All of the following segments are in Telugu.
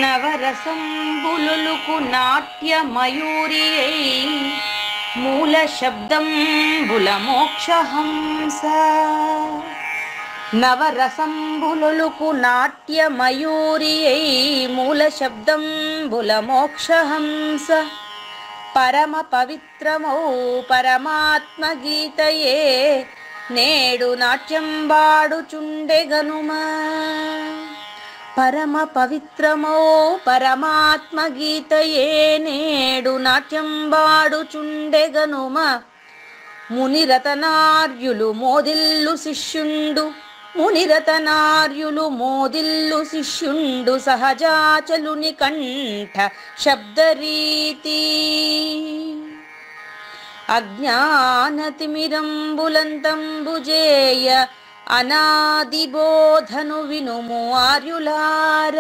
నవరసంబులుకు నాట్య మయూరియై మూల శబ్దంబుల మోక్షహంస. నవరసంబులుకు నాట్య మయూరియై మూల శబ్దంబుల మోక్షహంస. పరమ పవిత్రమౌ పరమాత్మ గీతయే నేడు నాట్యం బాడుచుండెగనుమా. పరమ పవిత్రమౌ పరమాత్మ గీతయే నేడు నాట్యం బాడుచుండెగనుమ. మునిరతనార్యులు మోదిల్లు శిష్యుండు, మునిరతనార్యులు మోదిల్లు శిష్యుండు సహజాచలుని కంఠ శబ్దరీతి. అజ్ఞానతిమిరంబులంతంబుజేయ అనాదిబోధను వినుము ఆర్యులార.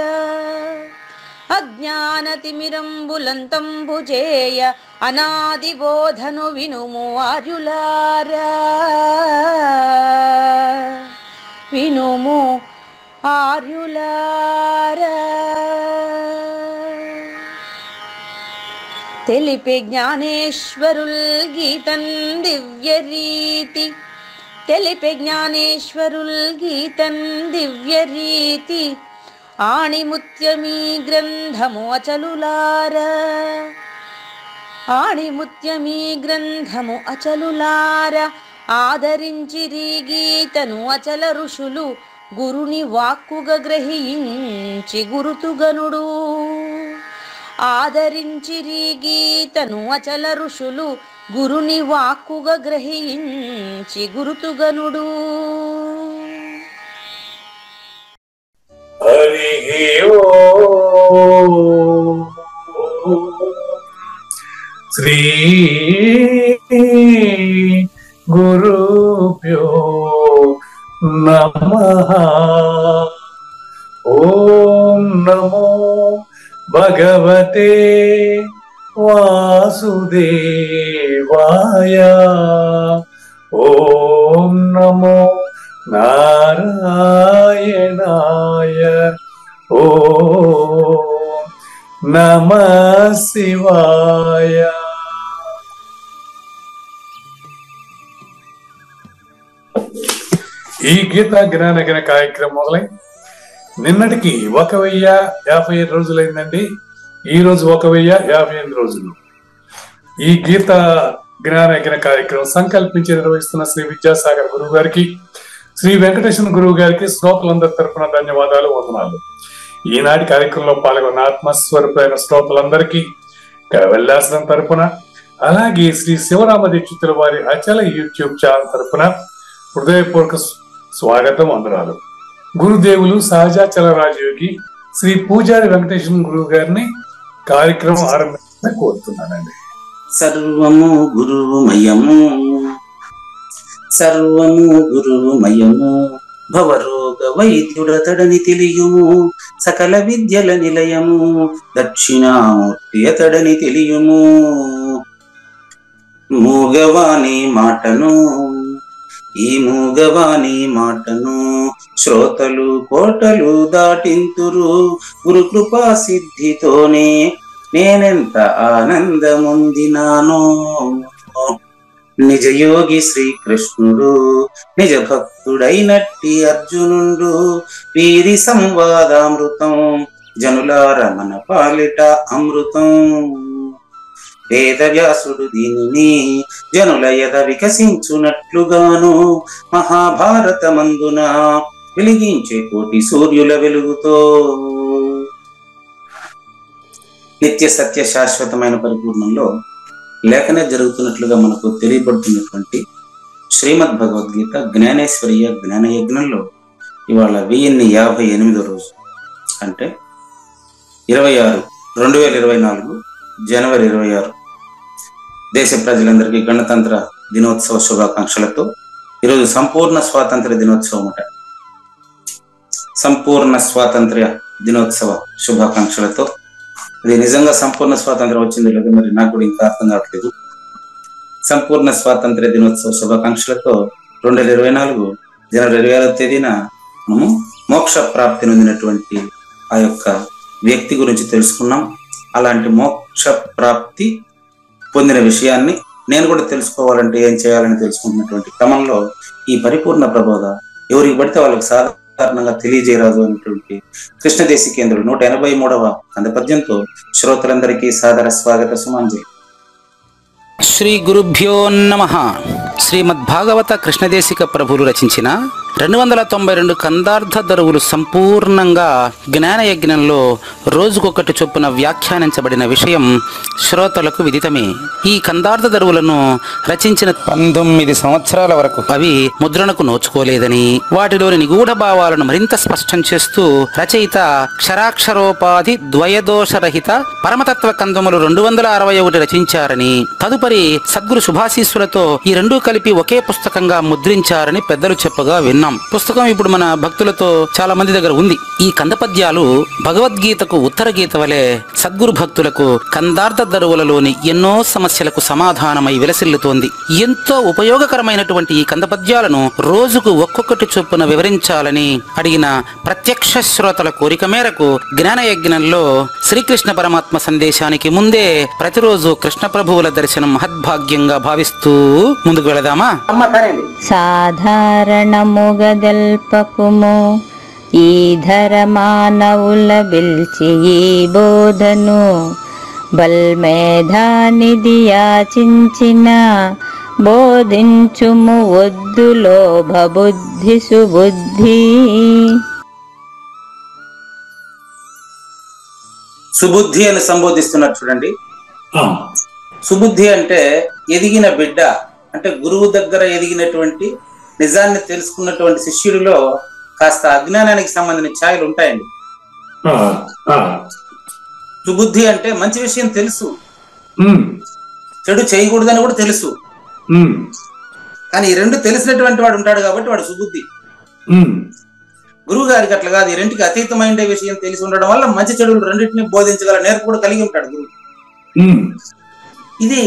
అజ్ఞానతిమిరంబులంతంబుజేయ అనాదిబోధను వినుము ఆర్యులార. వినుము ఆర్యులార. తెలిపే జ్ఞానేశ్వరుల్ గీతన్ దివ్య రీతి. తెలిపే జ్ఞానేశ్వరుల్ గీతన్ దివ్య రీతి. ఆణిముత్యమీ గ్రంథము అచలులార. ఆణిముత్యమీ గ్రంథము అచలులార. ఆదరించిరి గీతను అచల ఋషులు గురుని వాక్కుగా గ్రహించి గురుతుగనుడు. ఆదరించిరి గీతను అచల ఋషులు గురుని వాక్కుగా గ్రహించి గురుతుగనుడు. హరి ఓం. శ్రీ గురుభ్యో నమః. ఓం నమో భగవతే వాసుదేవాయ. ఓం నమో నారాయణాయ. ఓం నమః శివాయ. ఈ గీతా జ్ఞానగణ కార్యక్రమం మొదలై నిన్నటికి 1057 రోజులైందండి. ఈ రోజు 1058 రోజులు. ఈ గీతా జ్ఞానయజ్ఞ కార్యక్రమం సంకల్పించి నిర్వహిస్తున్న శ్రీ విద్యాసాగర్ గురువు గారికి, శ్రీ వెంకటేశ్వర గురువు గారికి శ్రోతలందరి తరఫున ధన్యవాదాలు, వందనాలు. ఈనాటి కార్యక్రమంలో పాల్గొన్న ఆత్మస్వరూపైన శ్రోతలందరికీ కైవల్యాశ్రమం తరఫున, అలాగే శ్రీ శివరామ దీక్షితుల వారి అచల యూట్యూబ్ ఛానల్ తరఫున హృదయపూర్వక స్వాగతం, వందనాలు. గురుదేవులు సహజాచల రాజయోగి శ్రీ పూజారి వెంకటేశ్వర గురువు గారిని కార్యక్రమం ఆరంభించాలని కోరుతున్నానండి. సర్వము గురువుమయము, సర్వము గురువుమయము. భవరోగ వైద్యుడతడని తెలియుము, సకల విద్యల నిలయము. దక్షిణామూర్తి అతడని తెలియుము. మూగవాణి మాటను, ఈ మూగవాణి మాటను శ్రోతలు కోటలు దాటింతురు. గురు కృపా సిద్ధితోనే నేనెంత ఆనందముందినాను. నిజయోగి శ్రీకృష్ణుడు, నిజ భక్తుడైనట్టి అర్జునుడు. వీరి సంవాదామృతం జనులార మన పాలిట అమృతం. వేదవ్యాసుడు దీనిని జనుల ఎద వికసించునట్లుగాను మహాభారతమందున వెలిగించే కోటి సూర్యుల వెలుగుతో నిత్య సత్య శాశ్వతమైన పరిపూర్ణంలో లేఖనే జరుగుతున్నట్లుగా మనకు తెలియబడుతున్నటువంటి శ్రీమద్ భగవద్గీత జ్ఞానేశ్వరీయ జ్ఞాన యజ్ఞంలో ఇవాళ 1058వ రోజు, అంటే 2024 జనవరి 26. దేశ ప్రజలందరికీ గణతంత్ర దినోత్సవ శుభాకాంక్షలతో ఈరోజు సంపూర్ణ స్వాతంత్ర దినోత్సవం అట. సంపూర్ణ స్వాతంత్ర్య దినోత్సవ శుభాకాంక్షలతో. ఇది నిజంగా సంపూర్ణ స్వాతంత్రం వచ్చింది లేదు, మరి నాకు కూడా ఇంకా అర్థం కావట్లేదు. సంపూర్ణ స్వాతంత్ర్య దినోత్సవ శుభాకాంక్షలతో 2024 జనవరి 26వ తేదీన మనము మోక్ష ప్రాప్తి నొందినటువంటి ఆ యొక్క వ్యక్తి గురించి తెలుసుకున్నాం. అలాంటి మోక్ష ప్రాప్తి పొందిన విషయాన్ని నేను కూడా తెలుసుకోవాలంటే ఏం చేయాలని తెలుసుకుంటున్నటువంటి క్రమంలో ఈ పరిపూర్ణ ప్రబోధ ఎవరికి పడితే వాళ్ళకి సాధారణంగా తెలియజేయరాదు అనేటువంటి కృష్ణదేశికేంద్రుడు 183వ కంద పద్యంతో శ్రోతలందరికీ సాదర స్వాగత సుమాంజలి. శ్రీ గురుభ్యో నమః. శ్రీమద్భాగవత కృష్ణదేశిక ప్రభువులు రచించిన 292 కందార్థ దరువులు సంపూర్ణంగా జ్ఞానయజ్ఞంలో రోజుకొకటి చొప్పున వ్యాఖ్యానించబడిన విషయం శ్రోతలకు విదితమే. ఈ కందార్థ దరువులను రచించిన 19 సంవత్సరాల వరకు అవి ముద్రణకు నోచుకోలేదని, వాటిలోని నిగూఢ భావాలను మరింత స్పష్టం చేస్తూ రచయిత క్షరాక్షరోపాధి ద్వయదోషరహిత పరమతత్వ కందములు 261 రచించారని, తదుపరి సద్గురు శుభాశీస్సులతో ఈ రెండూ కలిపి ఒకే పుస్తకంగా ముద్రించారని పెద్దలు చెప్పగా విన్నాం. పుస్తకం ఇప్పుడు మన భక్తులతో చాలా మంది దగ్గర ఉంది. ఈ కందపద్యాలు భగవద్గీతకు ఉత్తర గీత వలె సద్గురు భక్తులకు కందార్థ దరువులలోని ఎన్నో సమస్యలకు సమాధానమై విలసిల్లుతోంది. ఎంతో ఉపయోగకరమైనటువంటి ఈ కందపద్యాలను రోజుకు ఒక్కొక్కటి చొప్పున వివరించాలని అడిగిన ప్రత్యక్ష శ్రోతల కోరిక మేరకు జ్ఞానయజ్ఞంలో శ్రీకృష్ణ పరమాత్మ సందేశానికి ముందే ప్రతిరోజు కృష్ణ ప్రభువుల దర్శనం మహద్భాగ్యంగా భావిస్తూ ముందుకు వెళదామా? సాధారణముగదల్పకుము ఈ ధరమానవుల బిల్చి ఈ బోధను బల్మేధానిది యాచించిన బోధించుము వద్దు లోభబుద్ధి సుబుద్ధి. సుబుద్ధి అని సంబోధిస్తున్నారు చూడండి. సుబుద్ధి అంటే ఎదిగిన బిడ్డ, అంటే గురువు దగ్గర ఎదిగినటువంటి నిజాన్ని తెలుసుకున్నటువంటి శిష్యుడిలో కాస్త అజ్ఞానానికి సంబంధించిన ఛాయలు ఉంటాయండి. సుబుద్ధి అంటే మంచి విషయం తెలుసు, చెడు చేయకూడదని కూడా తెలుసు, కానీ ఈ రెండు తెలిసినటువంటి వాడు ఉంటాడు కాబట్టి వాడు సుబుద్ధి. గురువు గారికి అట్లా కాదు, ఈ రెండుకి అతీతమైన విషయం తెలిసి ఉండడం వల్ల మంచి చెడులు రెండింటినీ బోధించగల నేర్పు కూడా కలిగి ఉంటాడు గురువు. ఇది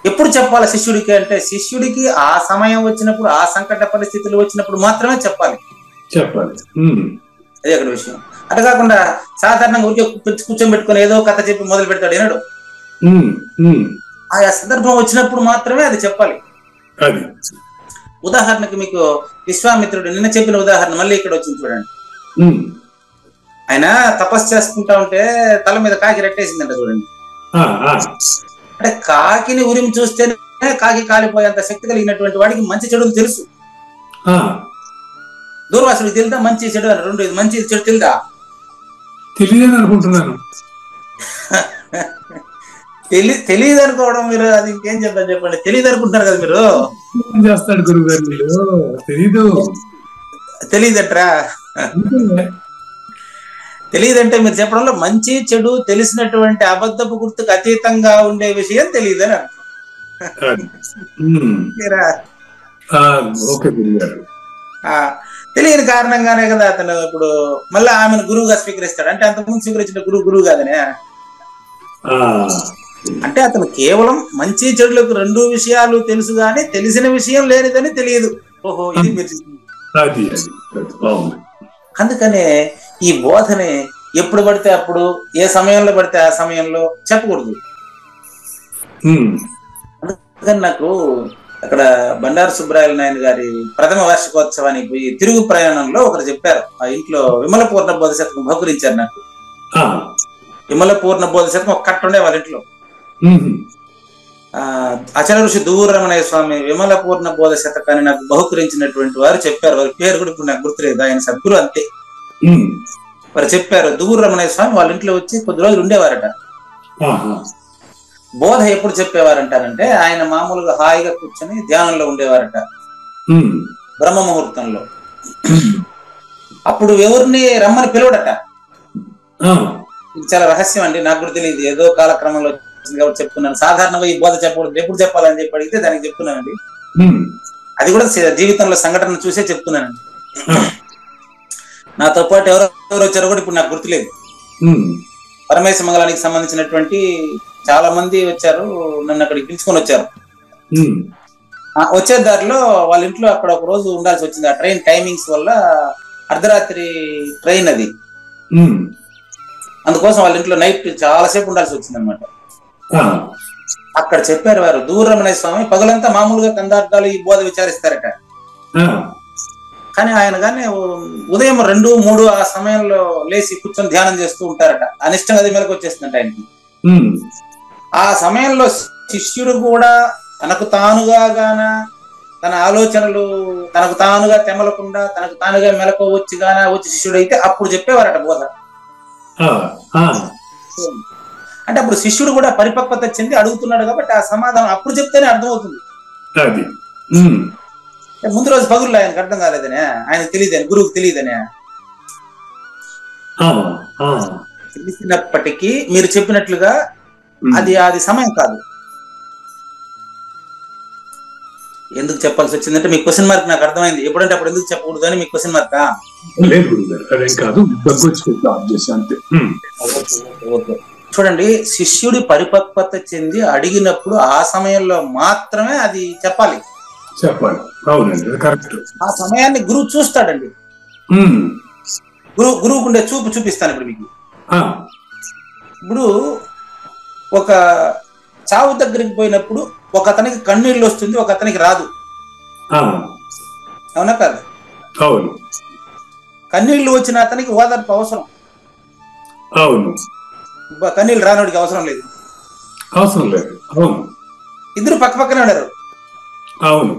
ఎప్పుడు చెప్పాలి శిష్యుడికి అంటే, శిష్యుడికి ఆ సమయం వచ్చినప్పుడు, ఆ సంకట పరిస్థితులు వచ్చినప్పుడు మాత్రమే చెప్పాలి. అదే అక్కడ విషయం. అట్లా కాకుండా సాధారణంగా ఊరికే కూర్చోబెట్టుకుని ఏదో కథ చెప్పి మొదలు పెడతాడు వినడు. ఆయా సందర్భం వచ్చినప్పుడు మాత్రమే అది చెప్పాలి. ఉదాహరణకి మీకు విశ్వామిత్రుడు నిన్న చెప్పిన ఉదాహరణ మళ్ళీ ఇక్కడ వచ్చింది చూడండి. ఆయన తపస్సు చేసుకుంటా ఉంటే తల మీద కాకి రెట్టేసిందంట చూడండి. అంటే కాకిని ఉరిమి చూస్తేనే కాకి కాలిపోయేంత శక్తి కలిగినటువంటి వాడికి మంచి చెడులు తెలుసు. దూర్వాసుడికి తెలుదా మంచి చెడు అని? రెండు ఇది మంచి చెడు తెలుదా? తెలియదు అనుకుంటున్నాను. తెలియదు అనుకోవడం మీరు, అది ఇంకేం చెప్తాను చెప్పండి. తెలియదు అనుకుంటున్నారు కదా మీరు. చేస్తాడు గురువు గారు, మీరు తెలియదట్రా. తెలియదంటే మీరు చెప్పడంలో మంచి చెడు తెలిసినటువంటి అబద్ధపు గుర్తుకు అతీతంగా ఉండే విషయం తెలియదని తెలియని కారణంగానే కదా అతను ఇప్పుడు మళ్ళీ ఆమెను గురువుగా స్వీకరిస్తాడు. అంటే అంతకుముందు స్వీకరించిన గురువు కాదనే. అంటే అతను కేవలం మంచి చెడులకు రెండు విషయాలు తెలుసు గాని తెలిసిన విషయం లేనిదని తెలియదు. ఓహో, ఇది మీరు. అందుకనే ఈ బోధనే ఎప్పుడు పడితే అప్పుడు, ఏ సమయంలో పడితే ఆ సమయంలో చెప్పకూడదు. అందుకని నాకు అక్కడ బండారు సుబ్బరాయల నాయన గారి ప్రథమ వార్షికోత్సవానికి పోయి తిరుగు ప్రయాణంలో ఒకరు చెప్పారు. ఆ ఇంట్లో విమల పూర్ణ బోధశతకం బహుకరించారు నాకు. విమల పూర్ణ బోధశతకం ఒక కట్ట ఉండే వాళ్ళ ఇంట్లో. ఆచార్య ఋషి దువ్వూరమణయ్య స్వామి విమల పూర్ణ బోధశతకాన్ని నాకు బహుకరించినటువంటి వారు చెప్పారు. వారి పేరు కూడా ఇప్పుడు నాకు గుర్తులేదు, ఆయన సద్గురు అంతే. వారు చెప్పారు, దువ్వూరమణయ్య స్వామి వాళ్ళ ఇంట్లో వచ్చి కొద్ది రోజులు ఉండేవారట. బోధ ఎప్పుడు చెప్పేవారంటారంటే, ఆయన మామూలుగా హాయిగా కూర్చొని ధ్యానంలో ఉండేవారట బ్రహ్మ ముహూర్తంలో. అప్పుడు ఎవరిని రమ్మని పిలవడట. ఇది చాలా రహస్యం అండి, నాకు కూడా తెలియదు, ఏదో కాలక్రమంలో కాబట్టి చెప్తున్నాను. సాధారణంగా ఈ బోధ చెప్పకూడదు, ఎప్పుడు చెప్పాలని చెప్పి అడిగితే దానికి చెప్తున్నానండి. అది కూడా జీవితంలో సంఘటన చూసే చెప్తున్నానండి. నాతో పాటు ఎవరెవరు వచ్చారో కూడా ఇప్పుడు నాకు గుర్తులేదు. పరమేశ మంగళానికి సంబంధించినటువంటి చాలా మంది వచ్చారు, నన్ను అక్కడికి పిలుచుకొని వచ్చారు. వచ్చే దారిలో వాళ్ళ ఇంట్లో అక్కడ ఒక రోజు ఉండాల్సి వచ్చింది. ఆ ట్రైన్ టైమింగ్స్ వల్ల అర్ధరాత్రి ట్రైన్ అది. అందుకోసం వాళ్ళ ఇంట్లో నైట్ చాలాసేపు ఉండాల్సి వచ్చింది అనమాట. ఆ, అక్కడ చెప్పారు వారు, దూరమనే స్వామి పగలంతా మామూలుగా కందార్థాలు ఈ బోధ విచారిస్తారట. ఆ, కానీ ఆయన కానీ ఉదయం 2, 3 ఆ సమయంలో లేచి కూర్చొని ధ్యానం చేస్తూ ఉంటారట. అనిష్టంగా అది మేరకు వచ్చేస్తుందంట ఆయనకి. ఉమ్, ఆ సమయంలో శిష్యుడు కూడా తనకు తానుగా తన ఆలోచనలు తనకు తానుగా తెమలకుండా తనకు తానుగా మెలకు వచ్చి శిష్యుడు అయితే అప్పుడు చెప్పేవారట బోధ. ఆ, ఆ, అంటే అప్పుడు శిష్యుడు కూడా పరిపక్వత చెంది అడుగుతున్నాడు కాబట్టి ఆ సమాధానం అప్పుడు చెప్తేనే అర్థమవుతుంది. అది. ఉమ్, ముందు రోజు పగుళ్ళు ఆయనకు అర్థం కాలేదనే, ఆయనకు తెలియదని, గురువుకు తెలియదనే. ఆ, ఆ, తెలిసినప్పటికీ మీరు చెప్పినట్లుగా అది సమయం కాదు. ఎందుకు చెప్పాల్సి వచ్చిందంటే మీ క్వశ్చన్ మార్క్ నాకు అర్థమైంది. ఎప్పుడంటే అప్పుడు ఎందుకు చెప్పకూడదు అని మీ క్వశ్చన్ మార్కా? లేదు గురుగారు, అదేం కాదు, అంతే. చూడండి, శిష్యుడి పరిపక్వత చెంది అడిగినప్పుడు ఆ సమయంలో మాత్రమే అది చెప్పాలి. అవునండి, కరెక్ట్. ఆ సమయాన్ని గురువు చూస్తాడండి. గురువుకు ఉండే చూపు చూపిస్తాను ఇప్పుడు మీకు. ఇప్పుడు ఒక చావు దగ్గరికి పోయినప్పుడు ఒక అతనికి కన్నీళ్ళు వస్తుంది, ఒక అతనికి రాదు. అవునా కాదు? అవును. కన్నీళ్లు వచ్చిన అతనికి ఓదార్పు అవసరం. అవును. కన్నీళ్ళు రానోడికి అవసరం లేదు. అవును. ఇద్దరు పక్క పక్కనే ఉన్నారు. అవును.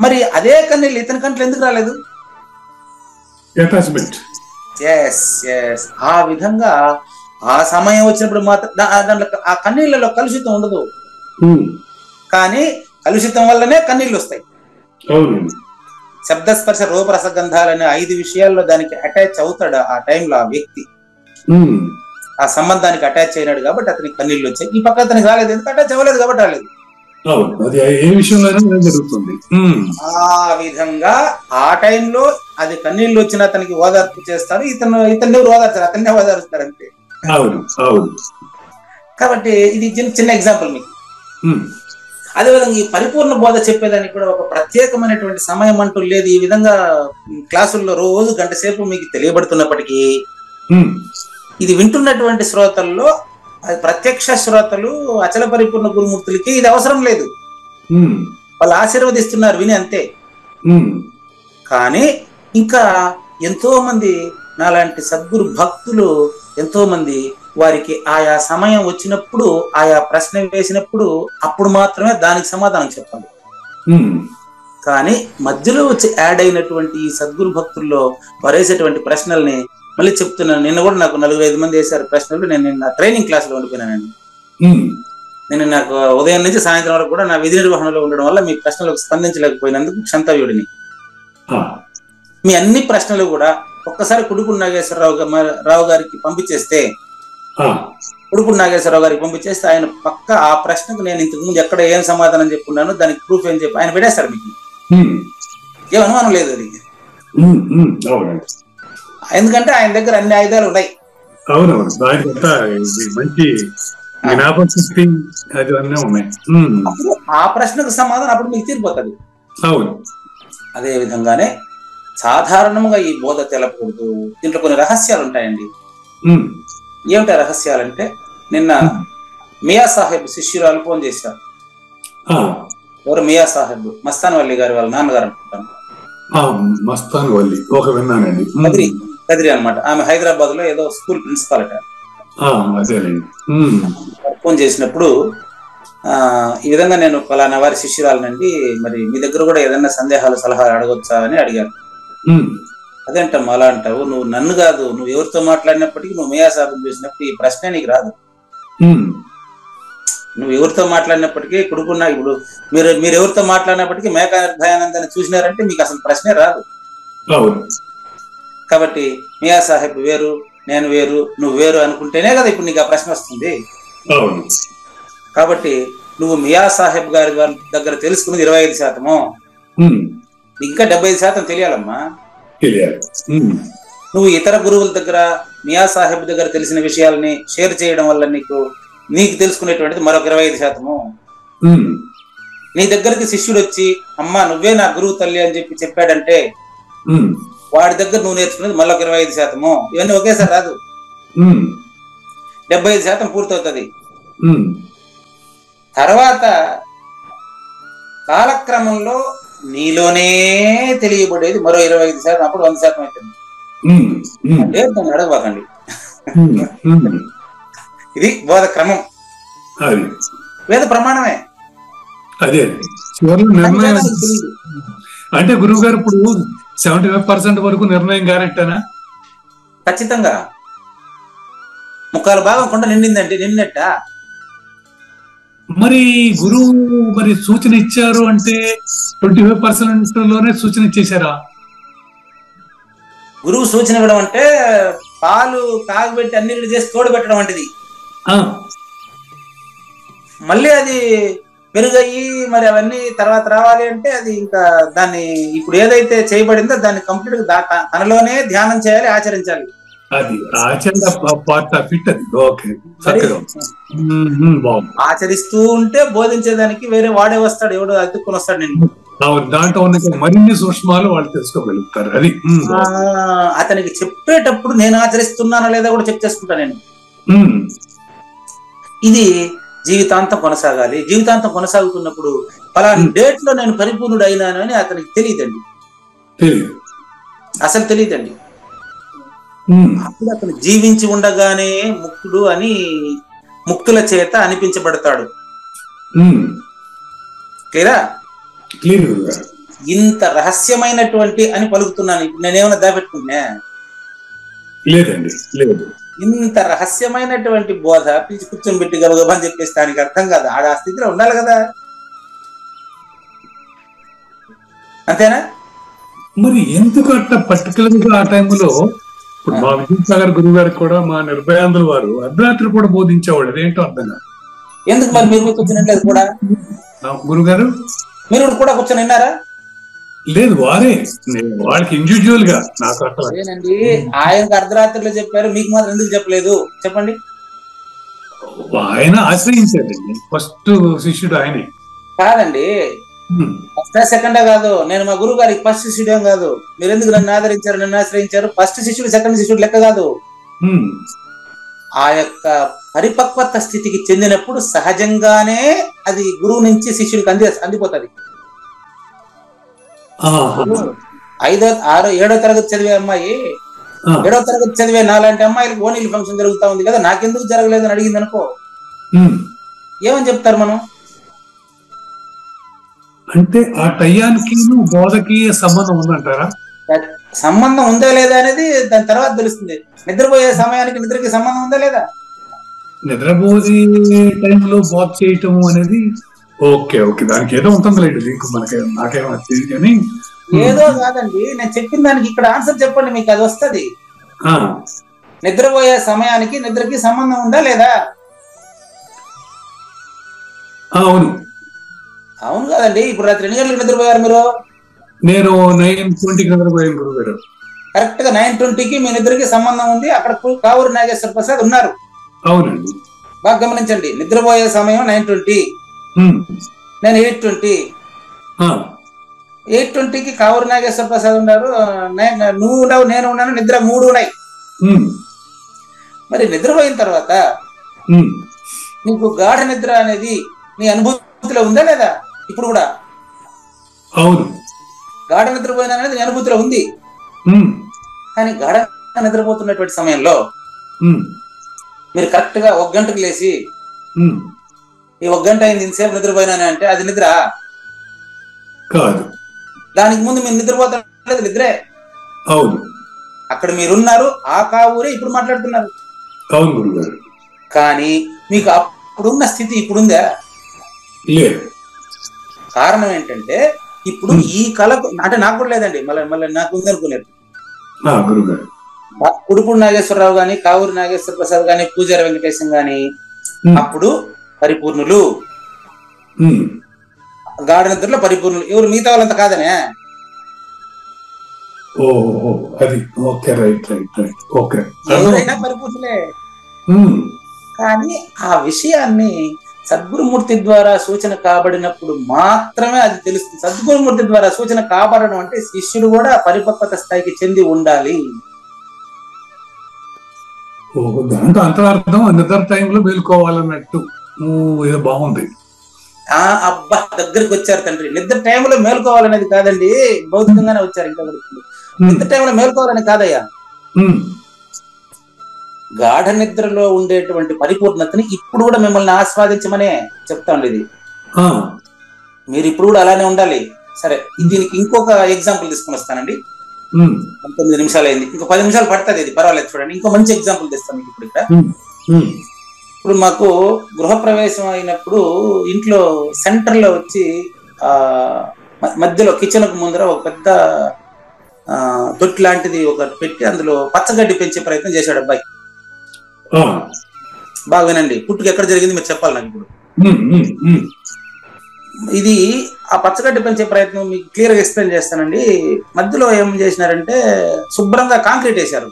మరి అదే కన్నీళ్ళు ఇతని కంట్లో ఎందుకు రాలేదు? అటాచ్మెంట్. ఆ విధంగా ఆ సమయం వచ్చినప్పుడు మాత్రం దాంట్లో ఆ కన్నీళ్లలో కలుషితం ఉండదు, కానీ కలుషితం వల్లనే కన్నీళ్ళు వస్తాయి. శబ్దస్పర్శ రూపరసగంధాలనే 5 విషయాల్లో దానికి అటాచ్ అవుతాడు ఆ టైంలో ఆ వ్యక్తి. ఆ సంబంధానికి అటాచ్ అయినాడు కాబట్టి అతనికి కన్నీళ్ళు వచ్చాయి. ఈ పక్క అతనికి రాలేదు, ఎందుకు అటాచ్ అవ్వలేదు కాబట్టి రాలేదు. ఆ విధంగా ఆ టైంలో అది కన్నీళ్ళు వచ్చిన అతనికి ఓదార్పు చేస్తారు, ఇతన్ని ఎవరు ఓదార్చారు, అతన్నే ఓదారుస్తారు అంతే. కాబట్టి ఇది చిన్న ఎగ్జాంపుల్ మీకు. అదేవిధంగా ఈ పరిపూర్ణ బోధ చెప్పేదానికి కూడా ఒక ప్రత్యేకమైనటువంటి సమయం అంటూ లేదు. ఈ విధంగా క్లాసుల్లో రోజు గంట సేపు మీకు తెలియబడుతున్నప్పటికీ ఇది వింటున్నటువంటి శ్రోతల్లో, అది ప్రత్యక్ష శ్రోతలు అచల పరిపూర్ణ గురుమూర్తులకి ఇది అవసరం లేదు. వాళ్ళు ఆశీర్వదిస్తున్నారు విని అంతే. కానీ ఇంకా ఎంతో మంది నాలాంటి సద్గురు భక్తులు, ఎంతో మంది వారికి ఆయా సమయం వచ్చినప్పుడు ఆయా ప్రశ్న వేసినప్పుడు అప్పుడు మాత్రమే దానికి సమాధానం చెప్పాలి. కానీ మధ్యలో వచ్చి యాడ్ అయినటువంటి ఈ సద్గురు భక్తుల్లో వారు వేసేటువంటి ప్రశ్నల్ని మళ్ళీ చెప్తున్నాను. నిన్న కూడా నాకు 4-5 మంది వేశారు ప్రశ్నలు. నేను నిన్న ట్రైనింగ్ క్లాస్ లో ఉండిపోయినానండి. నేను నాకు ఉదయం నుంచి సాయంత్రం వరకు కూడా నా విధి నిర్వహణలో ఉండడం వల్ల మీ ప్రశ్నలకు స్పందించలేకపోయినందుకు క్షంతవ్యుడిని. మీ అన్ని ప్రశ్నలు కూడా ఒక్కసారి కుడుకుడు నాగేశ్వరరావు గారికి పంపించేస్తే, కుడుకుడు నాగేశ్వరరావు గారికి పంపించేస్తే ఆయన పక్క ఆ ప్రశ్నకు నేను ఇంతకు ముందు ఎక్కడ ఏం సమాధానం చెప్పుకున్నాను, దానికి ప్రూఫ్ ఏం చెప్పి ఆయన పెట్టేస్తారు. మీకు ఏం అనుమానం లేదు అది. ఎందుకంటే ఆయన దగ్గర అన్ని ఆయుధాలు ఉన్నాయి. ఆ ప్రశ్నకు సమాధానం అప్పుడు మీకు తీరిపోతుంది. అదే విధంగానే సాధారణంగా ఈ బోధ తెలపకూడదు. దీంట్లో కొన్ని రహస్యాలు ఉంటాయండి. ఏమిటా రహస్యాలంటే, నిన్న మియా సాహెబ్ శిష్యురాలు ఫోన్ చేశారు. ఎవరు? మియా సాహెబ్, మస్తాన్ వల్లి గారి వాళ్ళ నాన్నగారు అనుకుంటాను. కదిరి అనమాట. ఆమె హైదరాబాద్ లో ఏదో స్కూల్ ప్రిన్సిపాల్ అట. ఫోన్ చేసినప్పుడు ఈ విధంగా నేను పలానా వారి శిష్యురాలనండి, మరి మీ దగ్గర కూడా ఏదైనా సందేహాలు సలహాలు అడగొచ్చా అని అడిగారు. అదేంటమ్మా అలా అంటావు, నువ్వు నన్ను కాదు, నువ్వు ఎవరితో మాట్లాడినప్పటికీ నువ్వు మియా సాహెబ్ చూసినప్పుడు ఈ ప్రశ్నే నీకు రాదు. నువ్వు ఎవరితో మాట్లాడినప్పటికీ కుడుకున్నా, ఇప్పుడు మీరు ఎవరితో మాట్లాడినప్పటికీ మేకా నిర్భయానందాన్ని చూసినారంటే మీకు అసలు ప్రశ్నే రాదు. కాబట్టి మియా సాహెబ్ వేరు, నేను వేరు, నువ్వు వేరు అనుకుంటేనే కదా ఇప్పుడు నీకు ఆ ప్రశ్న వస్తుంది. కాబట్టి నువ్వు మియా సాహెబ్ గారి దగ్గర తెలుసుకున్నది 25%, ఇంకా 75% తెలియాలమ్మా. నువ్వు ఇతర గురువుల దగ్గర మియా సాహెబ్ దగ్గర తెలిసిన విషయాలని షేర్ చేయడం వల్ల నీకు తెలుసుకునేటువంటిది మరొక 25%. నీ దగ్గరికి శిష్యుడు వచ్చి అమ్మా నువ్వే నా గురువు తల్లి అని చెప్పాడంటే వాడి దగ్గర నువ్వు నేర్చుకునేది మళ్ళొక 25%. ఇవన్నీ ఒకేసారి రాదు. 75% పూర్తవుతుంది. ఉమ్, తర్వాత కాలక్రమంలో నీలోనే తెలియబడేది మరో 25%, అప్పుడు 100% అవుతుంది. ఉమ్, ఉమ్, అంటే దాన్ని అడగబాకండి. ఉమ్, ఉమ్. ఇది బోధ క్రమం, అది వేద ప్రమాణమే. అదే చివరిలో అది నిర్ణయం వేదానికి తెలియదు. అంటే గురువు గారు ఇప్పుడు 75% వరకు నిర్ణయం గ్యారెంటీనా? ఖచ్చితంగా 3/4 భాగం కొండ నిండిందంటే నిన్నట్ట. మరి గురువు మరి సూచన ఇచ్చారు అంటే 25% లోనే సూచన ఇచ్చేశారా? గురువు సూచన ఇవ్వడం అంటే పాలు కాగబెట్టి అన్ని చేసి తోడు పెట్టడం వంటిది. ఆ, మళ్ళీ అది పెరుగయ్యి మరి అవన్నీ తర్వాత రావాలి అంటే అది ఇంకా దాన్ని ఇప్పుడు ఏదైతే చేయబడిందో దాన్ని కంప్లీట్ గా తనలోనే ధ్యానం చేయాలి, ఆచరించాలి. అది ఆచరణ పార్ట్ ఆఫ్ ఇట్. అది ఓకే, మరి చక్కగా బాగుంది. ఆచరిస్తూ ఉంటే బోధించేదానికి వేరే వాడే వస్తాడు, ఎవడో అతుక్కుని వస్తాడు నిన్ను. దాంట్లో ఉన్న మరిన్ని సూక్ష్మాలు వాళ్ళు తెలుసుకోగలుగుతారు. అది అతనికి చెప్పేటప్పుడు నేను ఆచరిస్తున్నానా లేదా కూడా చెక్ చేసుకుంటా నేను. ఇది జీవితాంతం కొనసాగాలి. జీవితాంతం కొనసాగుతున్నప్పుడు పలానా డేట్ లో నేను పరిపూర్ణుడు అయినాను అని అతనికి తెలియదండి, అసలు తెలియదండి. అప్పుడు అతను జీవించి ఉండగానే ముక్తుడు అని ముక్తుల చేత అనిపించబడతాడు. క్లియరా? ఇంత రహస్యమైనటువంటి అని పలుకుతున్నాను. నేనేమైనా దాపెట్టుకున్నా? లేదండి, లేదు. ఇంత రహస్యమైనటువంటి బోధ పిలిచి కూర్చొని పెట్టి గబగబని చెప్పేసి దానికి అర్థం కాదు. ఆ స్థితిలో ఉండాలి కదా, అంతేనా? మరి ఎందుకు అట్లా పర్టికులర్ గా ఆ టైంలో ఇప్పుడు మా విజయసాగర్ గురువు గారికి కూడా మా నిర్భయాంధ్రుల వారు అర్ధరాత్రి కూడా బోధించేవాడు. అదేంటో అర్థం కాదు. ఎందుకు మరి మీరు కూర్చొని కూడా గురువు గారు మీరు కూడా కూర్చొని విన్నారా? లేదు, వారే వాళ్ళకి ఇండివిజువల్ గా నాకు అట్లా. అదేనండి, ఆయనకు అర్ధరాత్రిలో చెప్పారు, మీకు మాత్రం ఎందుకు చెప్పలేదు చెప్పండి? ఆయన ఆశ్రయించాడండి, ఫస్ట్ శిష్యుడు ఆయనే కాదండి. ఫస్ట్ సెకండ్ కాదు, నేను మా గురువు గారికి ఫస్ట్ శిష్యుడు ఏం కాదు. మీరు ఎందుకు నన్ను ఆదరించారు, నన్ను ఆశ్రయించారు? ఫస్ట్ శిష్యుడు సెకండ్ శిష్యుడు లెక్క కాదు. ఆ యొక్క పరిపక్వత స్థితికి చెందినప్పుడు సహజంగానే అది గురువు నుంచి శిష్యుడికి అందిపోతుంది. 5వ 6వ 7వ తరగతి చదివే అమ్మాయి 7వ తరగతి చదివే నాలాంటి అమ్మాయిలకు ఓనీలు ఫంక్షన్ జరుగుతా ఉంది కదా, నాకెందుకు జరగలేదు అని అడిగింది అనుకో, ఏమని చెప్తారు మనం? అంటే ఆ టయానికి బోధకి సంబంధం ఉందంటారా? సంబంధం ఉందా లేదా అనేది దాని తర్వాత తెలుస్తుంది. నిద్రపోయే సమయానికి నిద్రకి సంబంధం ఉందా లేదా? నిద్రపోయే టైంలో బోధ చేయటం అనేది ఓకే ఓకే, దానికి ఏదో ఉంటుంది లేదు, నీకు మనకి నాకేమో తెలియదు కానీ. ఏదో కాదండి, నేను చెప్పిన దానికి ఇక్కడ ఆన్సర్ చెప్పండి, మీకు అది వస్తుంది. నిద్రపోయే సమయానికి నిద్రకి సంబంధం ఉందా లేదా? అవును. అవును కదండి. ఇప్పుడు రాత్రి ఎన్ని గంటలకు నిద్రపోయారు మీరు? నేను 9:20కి నిద్రపోయాను గురువు గారు. కరెక్ట్ గా 9:20కి మీ నిద్రకి సంబంధం ఉంది. అక్కడ కావూరు నాగేశ్వర ప్రసాద్ ఉన్నారు. అవునండి, బాగా గమనించండి. నిద్రపోయే సమయం 9:20, నేను 8:20. 8:20కి కావూరు నాగేశ్వర ప్రసాద్ ఉన్నారు. నువ్వు ఉండవు, నేను ఉన్నాను, నిద్ర 3 ఉన్నాయి. మరి నిద్రపోయిన తర్వాత నీకు గాఢ నిద్ర అనేది నీ అనుభూతిలో ఉందా లేదా? ఇప్పుడు కూడా అవును, గాఢ నిద్రపోయిన అనేది నీ అనుభూతిలో ఉంది. కానీ గాఢ నిద్రపోతున్నటువంటి సమయంలో మీరు కరెక్ట్ గా 1 గంటకు లేచి ఈ 1 గంట అయింది ఇంతసేపు నిద్రపోయినానే అంటే అది నిద్ర కాదు. దానికి ముందు మీరు నిద్రపోతున్నది నిద్రే. అవును, అక్కడ మీరున్నారు, ఆ కావూరే ఇప్పుడు మాట్లాడుతున్నారు. అవును గురుగారు. కానీ మీకు అప్పుడున్న స్థితి ఇప్పుడుందా? లేదు. కారణం ఏంటంటే ఇప్పుడు ఈ కళకు అంటే నాకు కూడా లేదండి, మళ్ళీ నాకు ఉంది అనుకోలేదు. గురుగారు కుడుపూడి నాగేశ్వరరావు గాని, కావూరి నాగేశ్వర ప్రసాద్ గాని, పూజారి వెంకటేశం గాని అప్పుడు పరిపూర్ణులు, గాఢ నిద్రలో పరిపూర్ణులు. ఎవరు? మిగతా వాళ్ళంతా కాదనే. ఓహో, అది okay, right right right, okay. ఎవరైనా పరిపూర్ణులే. కానీ ఆ విషయాన్ని సద్గురుమూర్తి ద్వారా సూచన కాబడినప్పుడు మాత్రమే అది తెలుస్తుంది. సద్గురుమూర్తి ద్వారా సూచన కాబడడం అంటే శిష్యుడు కూడా పరిపక్వత స్థాయికి చెంది ఉండాలి. దాంట్లో అంతరార్థం నిద్ర టైంలో మేలుకోవాలన్నట్టు. ఏదో బాగుంది. అబ్బా, దగ్గరికి వచ్చారు తండ్రి. నిద్ర టైంలో మేలుకోవాలనేది కాదండి, భౌతికంగానే వచ్చారు. ఇంకా నిద్ర టైంలో మేలుకోవాలని కాదయ్యా, గాఢ నిద్రలో ఉండేటువంటి పరిపూర్ణతని ఇప్పుడు కూడా మిమ్మల్ని ఆస్వాదించమనే చెప్తాండి. ఇది మీరు ఇప్పుడు కూడా అలానే ఉండాలి. సరే, దీనికి ఇంకొక ఎగ్జాంపుల్ తీసుకుని వస్తానండి. 9 నిమిషాలు అయింది, ఇంకో 10 నిమిషాలు పడుతుంది. ఇది పర్వాలేదు, చూడండి. ఇంకో మంచి ఎగ్జాంపుల్ తెస్తాను మీకు ఇప్పుడు. ఇక్కడ ఇప్పుడు మాకు గృహప్రవేశం అయినప్పుడు ఇంట్లో సెంటర్ లో వచ్చి మధ్యలో కిచెన్ కు ముందర ఒక పెద్ద తొట్టి లాంటిది ఒకటి పెట్టి అందులో పచ్చగడ్డి పెంచే ప్రయత్నం చేశాడు అబ్బాయి. బాగా వినండి, పుట్టుక ఎక్కడ జరిగింది మీరు చెప్పాలి నాకు ఇప్పుడు. ఇది ఆ పచ్చగడ్డి పెంచే ప్రయత్నం మీకు క్లియర్ గా ఎక్స్ప్లెయిన్ చేస్తానండి. మధ్యలో ఏం చేసినారంటే శుభ్రంగా కాంక్రీట్ వేశారు.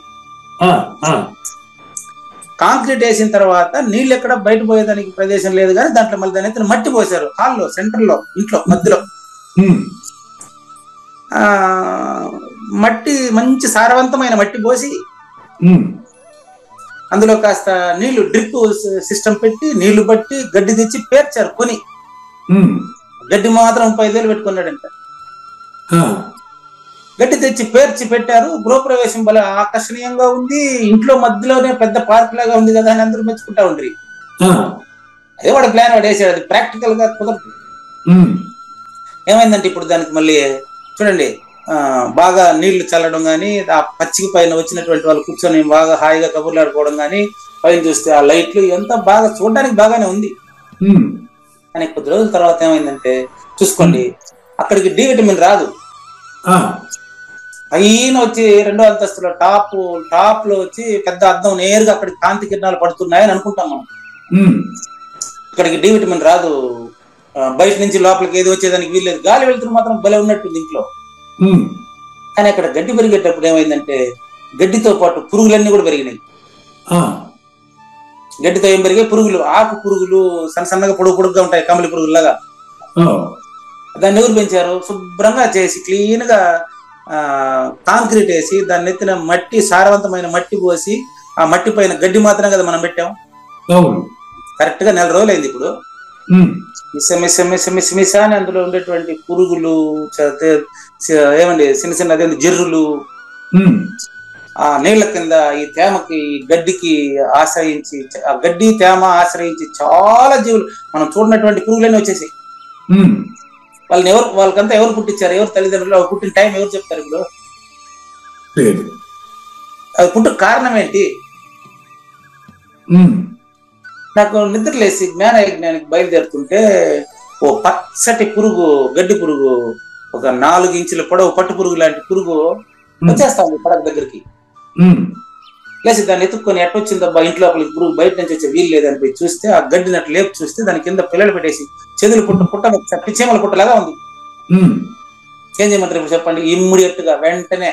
కాంక్రీట్ వేసిన తర్వాత నీళ్ళు ఎక్కడ బయట పోయేదానికి ప్రదేశం లేదు, కానీ దాంట్లో మళ్ళీ దాని మట్టి పోసారు. హాల్లో, సెంటర్ లో, ఇంట్లో మధ్యలో మట్టి, మంచి సారవంతమైన మట్టి పోసి అందులో కాస్త నీళ్లు డ్రిప్ సిస్టమ్ పెట్టి నీళ్లు బట్టి గడ్డి తెచ్చి పేర్చారు. కొని గడ్డి మాత్రం 5,000 పెట్టుకున్నాడంట. గడ్డి తెచ్చి పేర్చి పెట్టారు. గృహప్రవేశం బల ఆకర్షణీయంగా ఉంది. ఇంట్లో మధ్యలోనే పెద్ద పార్క్ లాగా ఉంది కదా అని అందరూ మెచ్చుకుంటా ఉండ్రి. అదే వాడు ప్లాన్ వాడు వేసాడు. అది ప్రాక్టికల్ గా కుదరదు. ఏమైందంటే ఇప్పుడు దానికి మళ్ళీ చూడండి, బాగా నీళ్లు చల్లడం గానీ, ఆ పచ్చిక పైన వచ్చినటువంటి వాళ్ళు కూర్చొని బాగా హాయిగా కబుర్లు ఆడుకోవడం గానీ, పైన చూస్తే ఆ లైట్లు ఎంత బాగా చూడడానికి బాగానే ఉంది. కానీ కొద్ది రోజుల తర్వాత ఏమైందంటే చూసుకోండి, అక్కడికి డి విటమిన్ రాదు. పైన వచ్చి 2వ అంతస్తులో టాప్ లో వచ్చి పెద్ద అద్దం నేరుగా అక్కడికి కాంతి కిరణాలు పడుతున్నాయని అనుకుంటాం మనం. ఇక్కడికి డి విటమిన్ రాదు. బయట నుంచి లోపలికి ఏది వచ్చేదానికి వీల్లేదు. గాలి వెళ్తున్న మాత్రం భలే ఉన్నట్టుంది ఇంట్లో. కానీ అక్కడ గడ్డి పెరిగేటప్పుడు ఏమైందంటే గడ్డితో పాటు పురుగులన్నీ కూడా పెరిగినాయి. గడ్డితో ఏం పెరిగాయి? పురుగులు, ఆకు పురుగులు, సన్నగా పొడుగుగా ఉంటాయి, కమలి పురుగుల్లాగా. దాన్ని ఎవరు పెంచారు? శుభ్రంగా చేసి క్లీన్ గా కాంక్రీట్ వేసి దాన్ని ఎత్తిన మట్టి, సారవంతమైన మట్టి పోసి ఆ మట్టి పైన గడ్డి మాత్రం కదా మనం పెట్టాం. కరెక్ట్ గా 4 రోజులు అయింది. ఇప్పుడు మిస అని అందులో ఉండేటువంటి పురుగులు, ఏమండి చిన్న అదే జర్రులు, ఆ నీళ్ల కింద ఈ తేమకి, గడ్డికి ఆశ్రయించి, ఆ గడ్డి తేమ ఆశ్రయించి చాలా జీవులు, మనం చూడనటువంటి పురుగులన్నీ వచ్చేసి వాళ్ళకంతా ఎవరు పుట్టించారు? ఎవరు తల్లిదండ్రులు? పుట్టిన టైం ఎవరు చెప్తారు? ఇప్పుడు అది పుట్టుకు కారణం ఏంటి? నాకు నిద్రలేసి జ్ఞానానికి బయలుదేరుతుంటే ఓ పచ్చటి పురుగు, గడ్డి పురుగు, ఒక 4 ఇంచుల పొడవు పట్టు పురుగు లాంటి పురుగు వచ్చేస్తా ఉంది పడక దగ్గరికి. లేచి దాన్ని ఎత్తుక్కొని ఎట్టొచ్చిందబ్బా ఇంట్లో పురుగు, బయట నుంచి వచ్చే వీలు లేదని పోయి చూస్తే ఆ గడ్డినట్టు లేపు చూస్తే దాని కింద పిల్లలు పెట్టేసి చెదులు పుట్ట పిచ్చేమల పుట్టలాగా ఉంది. ఏం చేయమంటారు ఇప్పుడు చెప్పండి? ఇమ్మీడియట్ గా వెంటనే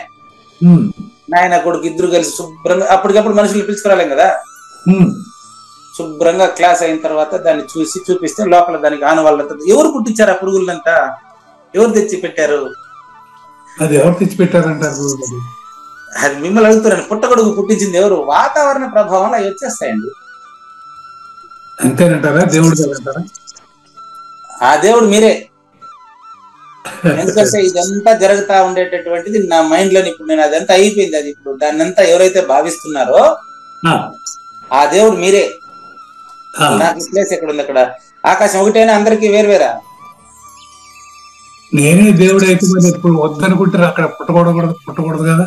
నాయన కొడుకు ఇద్దరు కలిసి శుభ్రంగా, అప్పటికప్పుడు మనుషులు పిలుచుకురాలేం కదా, శుభ్రంగా క్లాస్ అయిన తర్వాత దాన్ని చూపిస్తే లోపల దానికి ఆనవాళ్ళంతా ఎవరు పుట్టించారు? ఆ పురుగులంతా ఎవరు తెచ్చి పెట్టారు? అది ఎవరు తెచ్చి పెట్టారంటారు? అది మిమ్మల్ని అడుగుతున్నాను. పుట్టగొడుగు పుట్టించింది ఎవరు? వాతావరణ ప్రభావం అవి వచ్చేస్తాయండి. అంతేనంటారా? దేవుడు అంటారా? ఆ దేవుడు మీరే. ఎందుకంటే ఇదంతా జరుగుతా ఉండేటటువంటిది నా మైండ్ లోని. ఇప్పుడు నేను అదంతా అయిపోయింది. అది ఇప్పుడు దాన్ని అంతా ఎవరైతే భావిస్తున్నారో ఆ దేవుడు మీరే. నాకు ప్లేస్ ఎక్కడ ఉంది? అక్కడ ఆకాశం ఒకటేనా? అందరికి వేరువేరా? నేనే దేవుడు అయితే ఇప్పుడు వద్దనుకుంటారు, అక్కడ పుట్టకూడదు కదా.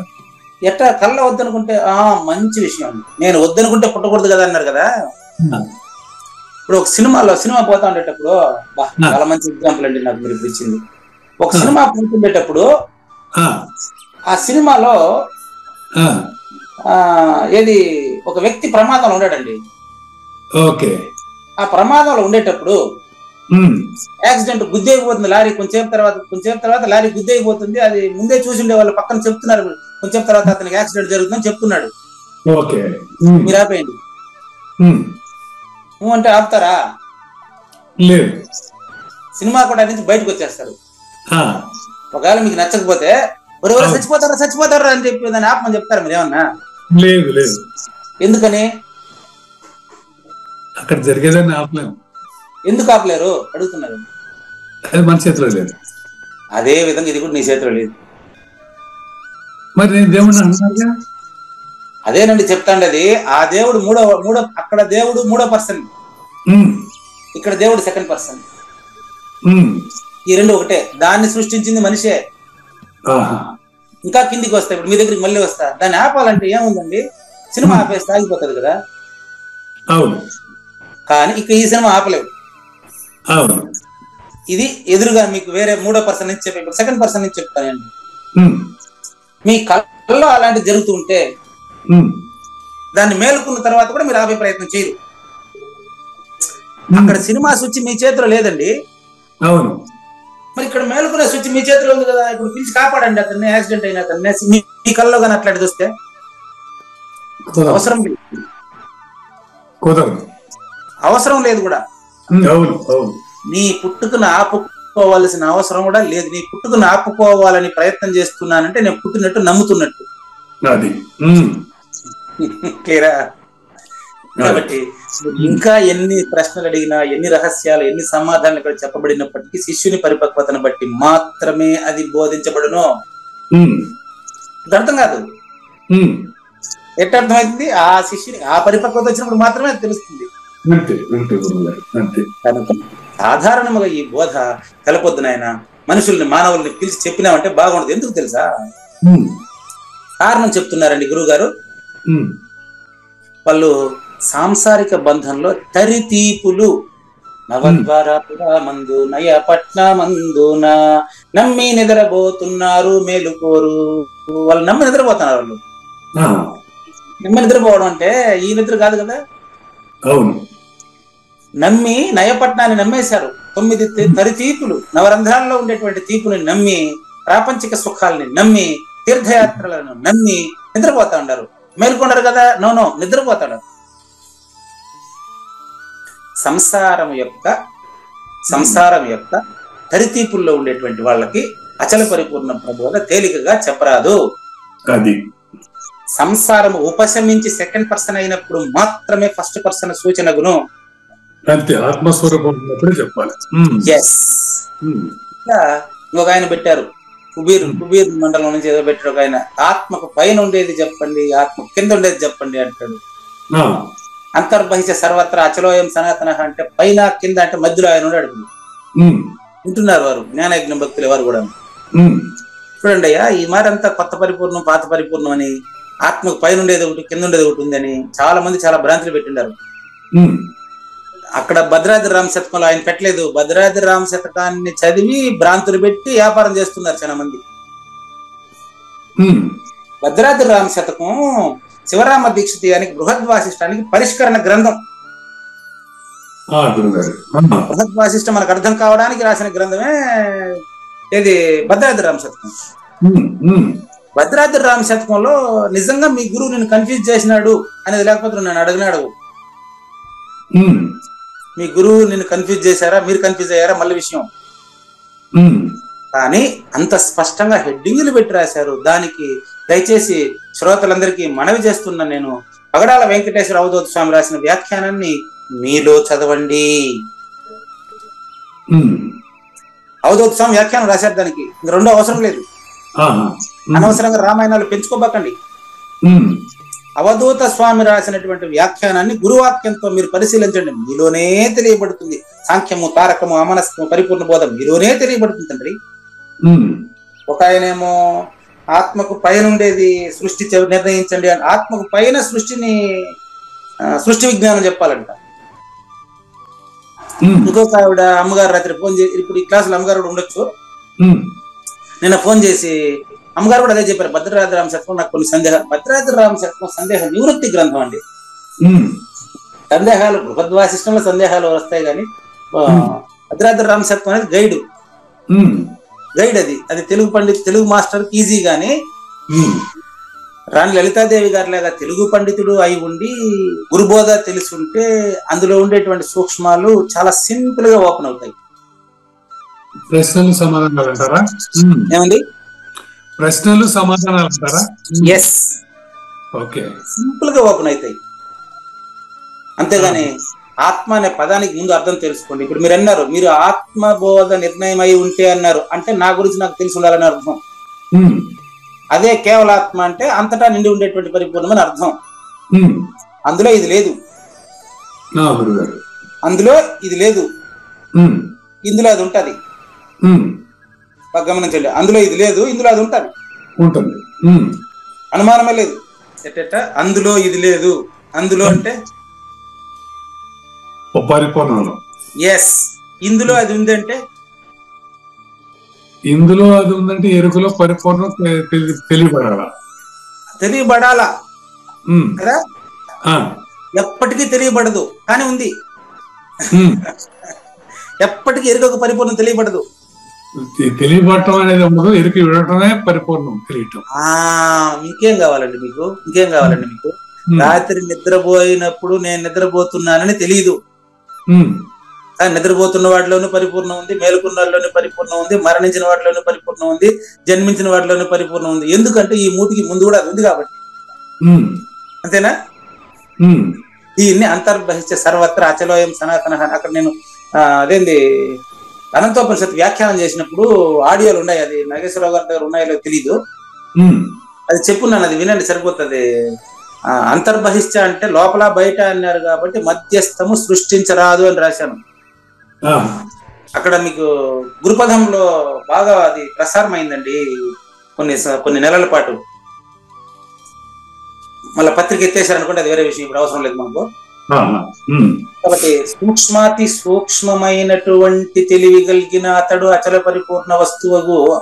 ఎట్లా కళ్ళ వద్దనుకుంటే మంచి విషయం. నేను వద్దనుకుంటే పుట్టకూడదు కదా అన్నారు కదా. ఇప్పుడు ఒక సినిమా పోతా ఉండేటప్పుడు, చాలా మంచి ఎగ్జాంపుల్ అండి నాకు మీరు ఇచ్చింది. ఒక సినిమా పోతుండేటప్పుడు ఆ సినిమాలో ఏది ఒక వ్యక్తి ప్రమాదంలో ఉన్నాడండి. ఆ ప్రమాదంలో ఉండేటప్పుడు యాక్సిడెంట్ గుద్దేయిపోతుంది లారీ. కొంచెం తర్వాత లారీ గుద్దేయిపోతుంది. అది ముందే చూసిండే వాళ్ళు పక్కన చెప్తున్నారు, కొంచెం తర్వాత అతనికి యాక్సిడెంట్ జరుగుతుందని చెప్తున్నాడు. మీరు ఆపేయండి. నువ్వు అంటే ఆపుతారా? లేదు. సినిమా కూడా నుంచి బయటకు వచ్చేస్తారు. ఒకవేళ మీకు నచ్చకపోతే చచ్చిపోతారా అని చెప్పి దాన్ని ఆపమని చెప్తారా మీరు ఏమన్నా? లేదు. ఎందుకని? అక్కడ జరిగేదాన్ని ఆపలేము. ఎందుకు ఆపలేరు అడుగుతున్నారు. అది మన చేతిలో లేదు. అదే విధంగా ఇది కూడా నీ చేతిలో లేదు. మరి నేను దేవుడిని అన్నాగా. అదేనండి చెప్తాండి. అది ఆ దేవుడు మూడో అక్కడ దేవుడు 3వ పర్సన్, ఇక్కడ దేవుడు 2nd పర్సన్. ఈ రెండు ఒకటే. దాన్ని సృష్టించింది మనిషే. ఇంకా కిందికి వస్తా, ఇప్పుడు మీ దగ్గరికి మళ్ళీ వస్తా. దాన్ని ఆపాలంటే ఏముందండి, సినిమా ఆపేస్తే ఆగిపోతుంది కదా. అవును. కానీ ఇక్కడ ఈ సినిమా ఆపలేవు. అవును. ఇది ఎదురుగా మీకు వేరే 3వ పర్సన్ నుంచి చెప్పి, ఇప్పుడు 2nd పర్సన్ నుంచి చెప్తానండి. మీ కళ్ళలో అలాంటివి జరుగుతూ ఉంటే దాన్ని మేలుకున్న తర్వాత కూడా మీరు ఆపే ప్రయత్నం చేయరు. అక్కడ సినిమా స్విచ్ మీ చేతిలో లేదండి. అవును. మరి ఇక్కడ మేలుకునే స్విచ్ మీ చేతిలో ఉంది కదా. ఇప్పుడు పిలిచి కాపాడండి అతన్ని, యాక్సిడెంట్ అయిన అతన్ని. మీ కళ్ళలో కానీ అట్లాంటిది వస్తే అవసరం లేదు, అవసరం లేదు కూడా. నీ పుట్టుకను ఆపుకోవాల్సిన అవసరం కూడా లేదు. నీ పుట్టుకను ఆపుకోవాలని ప్రయత్నం చేస్తున్నానంటే నేను పుట్టినట్టు నమ్ముతున్నట్టు. కాబట్టి ఇంకా ఎన్ని ప్రశ్నలు అడిగినా, ఎన్ని రహస్యాలు, ఎన్ని సమాధానాలు ఇక్కడ చెప్పబడినప్పటికీ శిష్యుని పరిపక్వతను బట్టి మాత్రమే అది బోధించబడును. అర్థం కాదు. ఎట్లా అర్థమైంది? ఆ శిష్యుని ఆ పరిపక్వత వచ్చినప్పుడు మాత్రమే అది తెలుస్తుంది. కనుక సాధారణంగా ఈ బోధ తెలపొద్దు నాయన. మనుషుల్ని, మానవుల్ని పిలిచి చెప్పినామంటే బాగుండదు. ఎందుకు తెలుసా? కారణం చెప్తున్నారండి గురువు గారు. వాళ్ళు సాంసారిక బంధంలో తరితీపులు, నవద్వారాపురమందు నయపట్నమందున నమ్మి నిద్రపోతున్నారు మేలుకోరు. వాళ్ళు నమ్మి నిద్రపోతున్నారు. వాళ్ళు నమ్మి నిద్రపోవడం అంటే ఈ నిద్ర కాదు కదా. అవును. నమ్మి నయపట్నాన్ని నమ్మేశారు. 9 తరితీపులు, నవరంధ్రాల్లో ఉండేటువంటి తీపుని నమ్మి, ప్రాపంచిక సుఖాలని నమ్మి, తీర్థయాత్రలను నమ్మి నిద్రపోతా ఉన్నారు. మేల్కొండరు కదా. నో, నిద్రపోతాడు. సంసారం యొక్క తరితీపుల్లో ఉండేటువంటి వాళ్ళకి అచల పరిపూర్ణ ప్రభువుగా తేలికగా చెప్పరాదు. అది సంసారం ఉపశమించి 2nd పర్సన్ అయినప్పుడు మాత్రమే 1st పర్సన్ సూచనగును. అంతే, ఆత్మస్వరూపం చెప్పాలి. ఇంకొక ఆయన పెట్టారు, కుబీర్ మండలం నుంచి ఏదో పెట్టారు ఒక ఆయన. ఆత్మకు పైన ఉండేది చెప్పండి, ఆత్మ కింద ఉండేది చెప్పండి అంటాడు. అంతర్బహిష సర్వత్ర అచలోయం సనాతన అంటే పైన కింద అంటే మధ్యలో ఆయన ఉన్నాడు. ఉంటున్నారు వారు జ్ఞానయజ్ఞ భక్తులు ఎవరు కూడా. చూడండి అయ్యా, ఈ మారంతా కొత్త పరిపూర్ణం, పాత పరిపూర్ణం అని, ఆత్మకు పైన ఉండేది ఒకటి, కింద ఉండేది ఒకటి ఉందని చాలా మంది చాలా భ్రాంతులు పెట్టిండారు. అక్కడ భద్రాద్రి రామ శతకంలో ఆయన పెట్టలేదు. భద్రాద్రి రామ శతకాన్ని చదివి భ్రాంతులు పెట్టి వ్యాపారం చేస్తున్నారు చాలా మంది. భద్రాద్రి రామ శతకం శివరామ దీక్షితానికి బృహద్వాసిష్టానికి పరిష్కరణ గ్రంథం. బృహద్వాసిష్టం మనకు అర్థం కావడానికి రాసిన గ్రంథమే ఇది భద్రాద్రి రామ శతకం. భద్రాద్రి రామ శతకంలో నిజంగా మీ గురువు నేను కన్ఫ్యూజ్ చేసినాడు అనేది లేకపోతే నన్ను అడగనాడు. మీ గురువు నిన్ను కన్ఫ్యూజ్ చేశారా, మీరు కన్ఫ్యూజ్ అయ్యారా మళ్ళీ విషయం. కానీ అంత స్పష్టంగా హెడ్డింగులు పెట్టి రాశారు. దానికి దయచేసి శ్రోతలందరికీ మనవి చేస్తున్నా, నేను పగడాల వెంకటేశ్వర అవధూత స్వామి రాసిన వ్యాఖ్యానాన్ని మీలో చదవండి. అవధూత స్వామి వ్యాఖ్యానం రాశారు, దానికి ఇంక రెండో అవసరం లేదు. అనవసరంగా రామాయణాలు పెంచుకోబాకండి. అవధూత స్వామి రాసినటువంటి వ్యాఖ్యానాన్ని గురువాక్యంతో మీరు పరిశీలించండి, మీలోనే తెలియబడుతుంది. సాంఖ్యము, తారకము, అమనస్కము, పరిపూర్ణ బోధం మీలోనే తెలియబడుతుంది తండ్రి. ఒక ఆయనేమో ఆత్మకు పైన ఉండేది సృష్టి నిర్ణయించండి అని, ఆత్మకు పైన సృష్టి విజ్ఞానం చెప్పాలంట. ఇంకొక ఆవిడ అమ్మగారు రాత్రి ఫోన్ చేసి, ఇప్పుడు ఈ క్లాసులో అమ్మగారు కూడా ఉండొచ్చు, నిన్న ఫోన్ చేసి అమ్మగారు కూడా అదే చెప్పారు. భద్రాద్రి రామ శతకం నాకు కొన్ని సందేహాలు. భద్రాద్రి రామ శతకం సందేహ నివృత్తి గ్రంథం అండి. సందేహాలు బృహద్వాసిష్టంలో సందేహాలు వస్తాయి, కానీ భద్రాద్రి రామ శతకం అనేది గైడ్. అది తెలుగు మాస్టర్ ఈజీ. గాని రాణి లలితాదేవి గారి లాగా తెలుగు పండితుడు అయి ఉండి గురుబోధ తెలుసుంటే అందులో ఉండేటువంటి సూక్ష్మాలు చాలా సింపుల్ గా ఓపెన్ అవుతాయి. ప్రశ్నలు సమాధానాలు అంటారా? ఏమండి? ప్రశ్నలు సమాధానాలు అంటారా? ఎస్. ఓకే. సింపుల్ గా ఓపెన్ అవుతాయి. అంతేగాని ఆత్మ అనే పదానికి ముందు అర్థం తెలుసుకోండి. ఇప్పుడు మీరు అన్నారు, మీరు ఆత్మబోధ నిర్ణయం అయి ఉంటే అన్నారు, అంటే నా గురించి నాకు తెలిసి ఉండాలని అర్థం. అదే కేవలాత్మ అంటే అంతటా నిండి ఉండేటువంటి పరిపూర్ణమని అర్థం. అందులో ఇది లేదు, అందులో ఇది లేదు, ఇందులో అది ఉంటది. గమనించండి, అందులో ఇది లేదు, ఇందులో అది ఉంటది, అనుమానమే లేదు. అందులో ఇది లేదు, అందులో అంటే పరిపూర్ణంలో. ఎస్. ఇందులో అది ఉందంటే, ఇందులో అది ఉందంటే ఎరుకలో పరిపూర్ణం తెలియబడాలా కదా. ఎప్పటికీ తెలియబడదు, కానీ ఉంది. ఎప్పటికీ ఎరుకకు పరిపూర్ణం తెలియబడదు. తెలియబడటం అనేది ఉండదు, ఎరుక విడటమే పరిపూర్ణం తెలియటం. ఇంకేం కావాలండి మీకు? ఇంకేం కావాలండి మీకు? రాత్రి నిద్రపోయినప్పుడు నేను నిద్రపోతున్నానని తెలియదు, కానీ నిద్రపోతున్న వాటిలోనూ పరిపూర్ణం ఉంది, మేలుకున్న వాటిలోనే పరిపూర్ణం ఉంది, మరణించిన వాటిలోనే పరిపూర్ణం ఉంది, జన్మించిన వాటిలోనే పరిపూర్ణం ఉంది. ఎందుకంటే ఈ మూటికి ముందు కూడా అది ఉంది కాబట్టి. అంతేనా? దీన్ని అంతర్బహిష్ట సర్వత్ర అచలోయం సనాతన. అక్కడ నేను అదేంది అనంతోపనిషత్తు వ్యాఖ్యానం చేసినప్పుడు ఆడియోలు ఉన్నాయి, అది నాగేశ్వరరావు గారి దగ్గర ఉన్నాయో తెలీదు, అది చెప్పున్నాను, అది వినండి సరిపోతుంది. అంతర్బహిష్ట అంటే లోపల బయట అన్నారు కాబట్టి మధ్యస్థము సృష్టించరాదు అని రాశాను. అక్కడ మీకు గురుపదంలో బాగా అది ప్రసారమైందండి కొన్ని నెలల పాటు. మళ్ళీ పత్రిక ఎత్తేసారనుకోండి, అది వేరే విషయం, ఇప్పుడు అవసరం లేదు మనకు. కాబట్టి సూక్ష్మాతి సూక్ష్మమైనటువంటి తెలివి కలిగిన అతడు అచల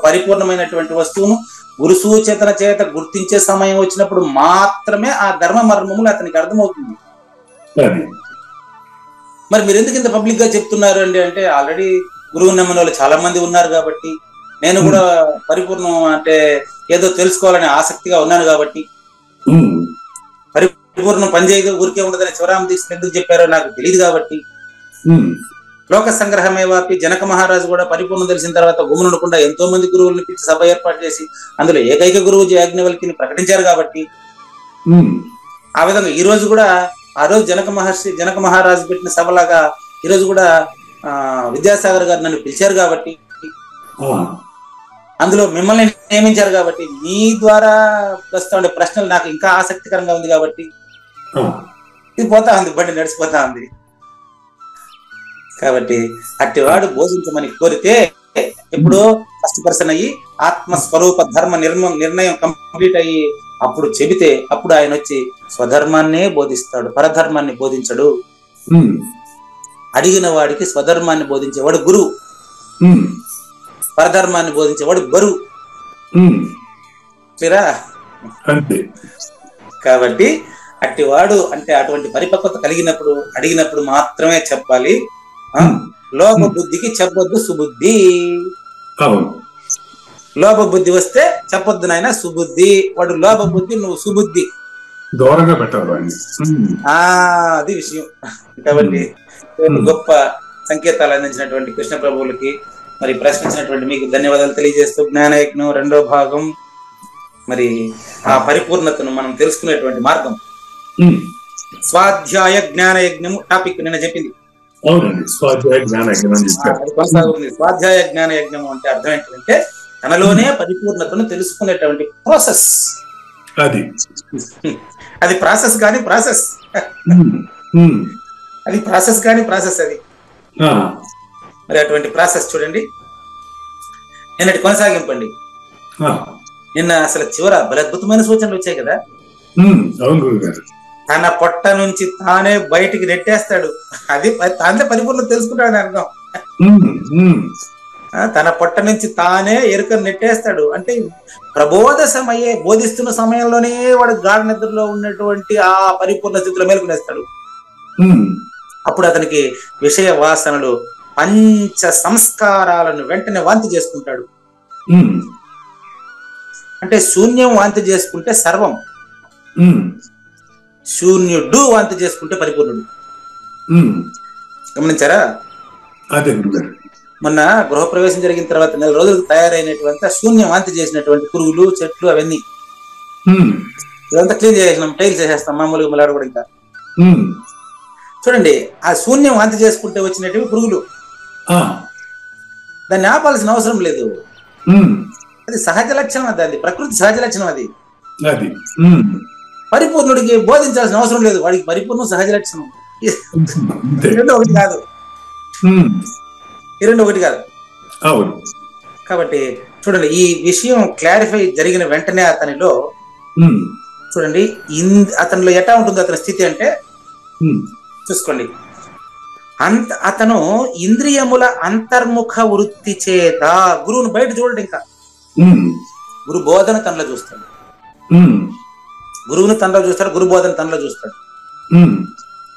పరిపూర్ణమైనటువంటి వస్తువును గురు సూచన చేత గుర్తించే సమయం వచ్చినప్పుడు మాత్రమే ఆ ధర్మ మర్మములు అతనికి అర్థమవుతుంది. మరి మీరు ఎందుకు ఇంత పబ్లిక్ గా చెప్తున్నారు అండి అంటే, ఆల్రెడీ గురువు నమ్మిన వాళ్ళు చాలా మంది ఉన్నారు కాబట్టి, నేను కూడా పరిపూర్ణం అంటే ఏదో తెలుసుకోవాలనే ఆసక్తిగా ఉన్నాను కాబట్టి, పరిపూర్ణం పనిచేయదు ఊరికే ఉండదని శివరామ దీక్ష ఎందుకు చెప్పారో నాకు తెలియదు కాబట్టి, లోక సంగ్రహమే వాపి జనక మహారాజు కూడా పరిపూర్ణం తెలిసిన తర్వాత గుమ్మునుండకుండా ఎంతో మంది గురువులను పిలిచి సభ ఏర్పాటు చేసి అందులో ఏకైక గురువు యాజ్ఞవల్కిని ప్రకటించారు కాబట్టి, ఆ విధంగా ఈ రోజు కూడా ఆ రోజు జనక మహారాజు పెట్టిన సభలాగా ఈ రోజు కూడా విద్యాసాగర్ గారు నన్ను పిలిచారు కాబట్టి, అందులో మిమ్మల్ని నియమించారు కాబట్టి, మీ ద్వారా వస్తా ఉండే ప్రశ్నలు నాకు ఇంకా ఆసక్తికరంగా ఉంది కాబట్టి ఇది పోతా ఉంది, బండి నడిచిపోతా ఉంది. కాబట్టి అట్టివాడు బోధించమని కోరితే ఎప్పుడో ఫస్ట్ పర్సన్ అయ్యి ఆత్మస్వరూప ధర్మ నిర్ణయం కంప్లీట్ అయ్యి అప్పుడు చెబితే అప్పుడు ఆయన వచ్చి స్వధర్మాన్నే బోధిస్తాడు, పరధర్మాన్ని బోధించడు. అడిగిన వాడికి స్వధర్మాన్ని బోధించేవాడు గురువు, పరధర్మాన్ని బోధించేవాడు బరువు. కాబట్టి అట్టివాడు అంటే అటువంటి పరిపక్వత కలిగినప్పుడు అడిగినప్పుడు మాత్రమే చెప్పాలి. లోప బుద్ధికి చెప్పొద్దు సుబుద్ధి. లోప బుద్ధి వస్తే చెప్పొద్దు నాయన సుబుద్ధి. వాడు లోప బుద్ధి, నువ్వు సుబుద్ధి, దూరంగా పెట్టాలి. అది విషయం. కాబట్టి గొప్ప సంకేతాలు అందించినటువంటి కృష్ణ ప్రభువులకి మరి ప్రశ్నించినటువంటి మీకు ధన్యవాదాలు తెలియజేస్తూ జ్ఞానయజ్ఞం 2వ భాగం, మరి ఆ పరిపూర్ణతను మనం తెలుసుకునేటువంటి మార్గం స్వాధ్యాయ జ్ఞాన యజ్ఞము టాపిక్ నిన్న చెప్పింది. కొనసాగుతుంది. స్వాధ్యాయ జ్ఞాన యజ్ఞము అంటే అర్థం ఏంటంటే తనలోనే పరిపూర్ణతను తెలుసుకునేటువంటి ప్రాసెస్. అది ప్రాసెస్ కానీ ప్రాసెస్, అది ప్రాసెస్ కానీ ప్రాసెస్. అది మరి అటువంటి ప్రాసెస్ చూడండి. నిన్నటి కొనసాగింపండి. నిన్న అసలు చివర అద్భుతమైన సూచనలు వచ్చాయి కదా. తన పొట్ట నుంచి తానే బయటికి నెట్టేస్తాడు, అది తానే పరిపూర్ణత తెలుసుకుంటాడని అర్థం. తన పొట్ట నుంచి తానే ఎరుకను నెట్టేస్తాడు అంటే ప్రబోధ బోధిస్తున్న సమయంలోనే వాడు గాఢ నిద్రలో ఉన్నటువంటి ఆ పరిపూర్ణ స్థితిలో మేలుకునేస్తాడు. అప్పుడు అతనికి విషయ వాసనలు పంచ సంస్కారాలను వెంటనే వాంతి చేసుకుంటాడు. అంటే శూన్యం వాంతి చేసుకుంటే సర్వం, శూన్యుడు వాంతి చేసుకుంటే పరిపూర్ణుడు. గమనించారా? మొన్న గృహప్రవేశం జరిగిన తర్వాత 4 రోజులకు తయారైనటువంటి శూన్యం వాంతి చేసినటువంటి పురుగులు, చెట్లు అవన్నీ ఇదంతా క్లీన్ చేసేసినాం, టైల్స్ చేసేస్తాం మామూలుగా మళ్ళీ కూడా. ఇంకా ఉమ్, చూడండి, ఆ శూన్యం వాంతి చేసుకుంటే వచ్చినట్టు పురుగులు, ఆ, దాన్ని ఆపాల్సిన అవసరం లేదు. ఉమ్, అది సహజ లక్షణం, అది ప్రకృతి సహజ లక్షణం. అది అది ఉమ్, పరిపూర్ణుడికి బోధించాల్సిన అవసరం లేదు, వాడికి పరిపూర్ణం సహజ లక్షణం. అంతే. ఈ రెండు ఒకటి కాదు, ఉమ్, ఈ రెండు ఒకటి కాదు. అవును. కాబట్టి చూడండి, ఈ విషయం క్లారిఫై జరిగిన వెంటనే అతనిలో ఉమ్, చూడండి అతనిలో ఎట్లా ఉంటుంది అతని స్థితి అంటే ఉమ్, చూసుకోండి. అతను ఇంద్రియముల అంతర్ముఖ వృత్తి చేత గురువును బయట చూడండి, ఇంకా ఉమ్, గురు బోధన తనలో చూస్తాడు, ఉమ్, గురువుని తనలో చూస్తాడు, గురు బోధన తనలో చూస్తాడు. ఉమ్,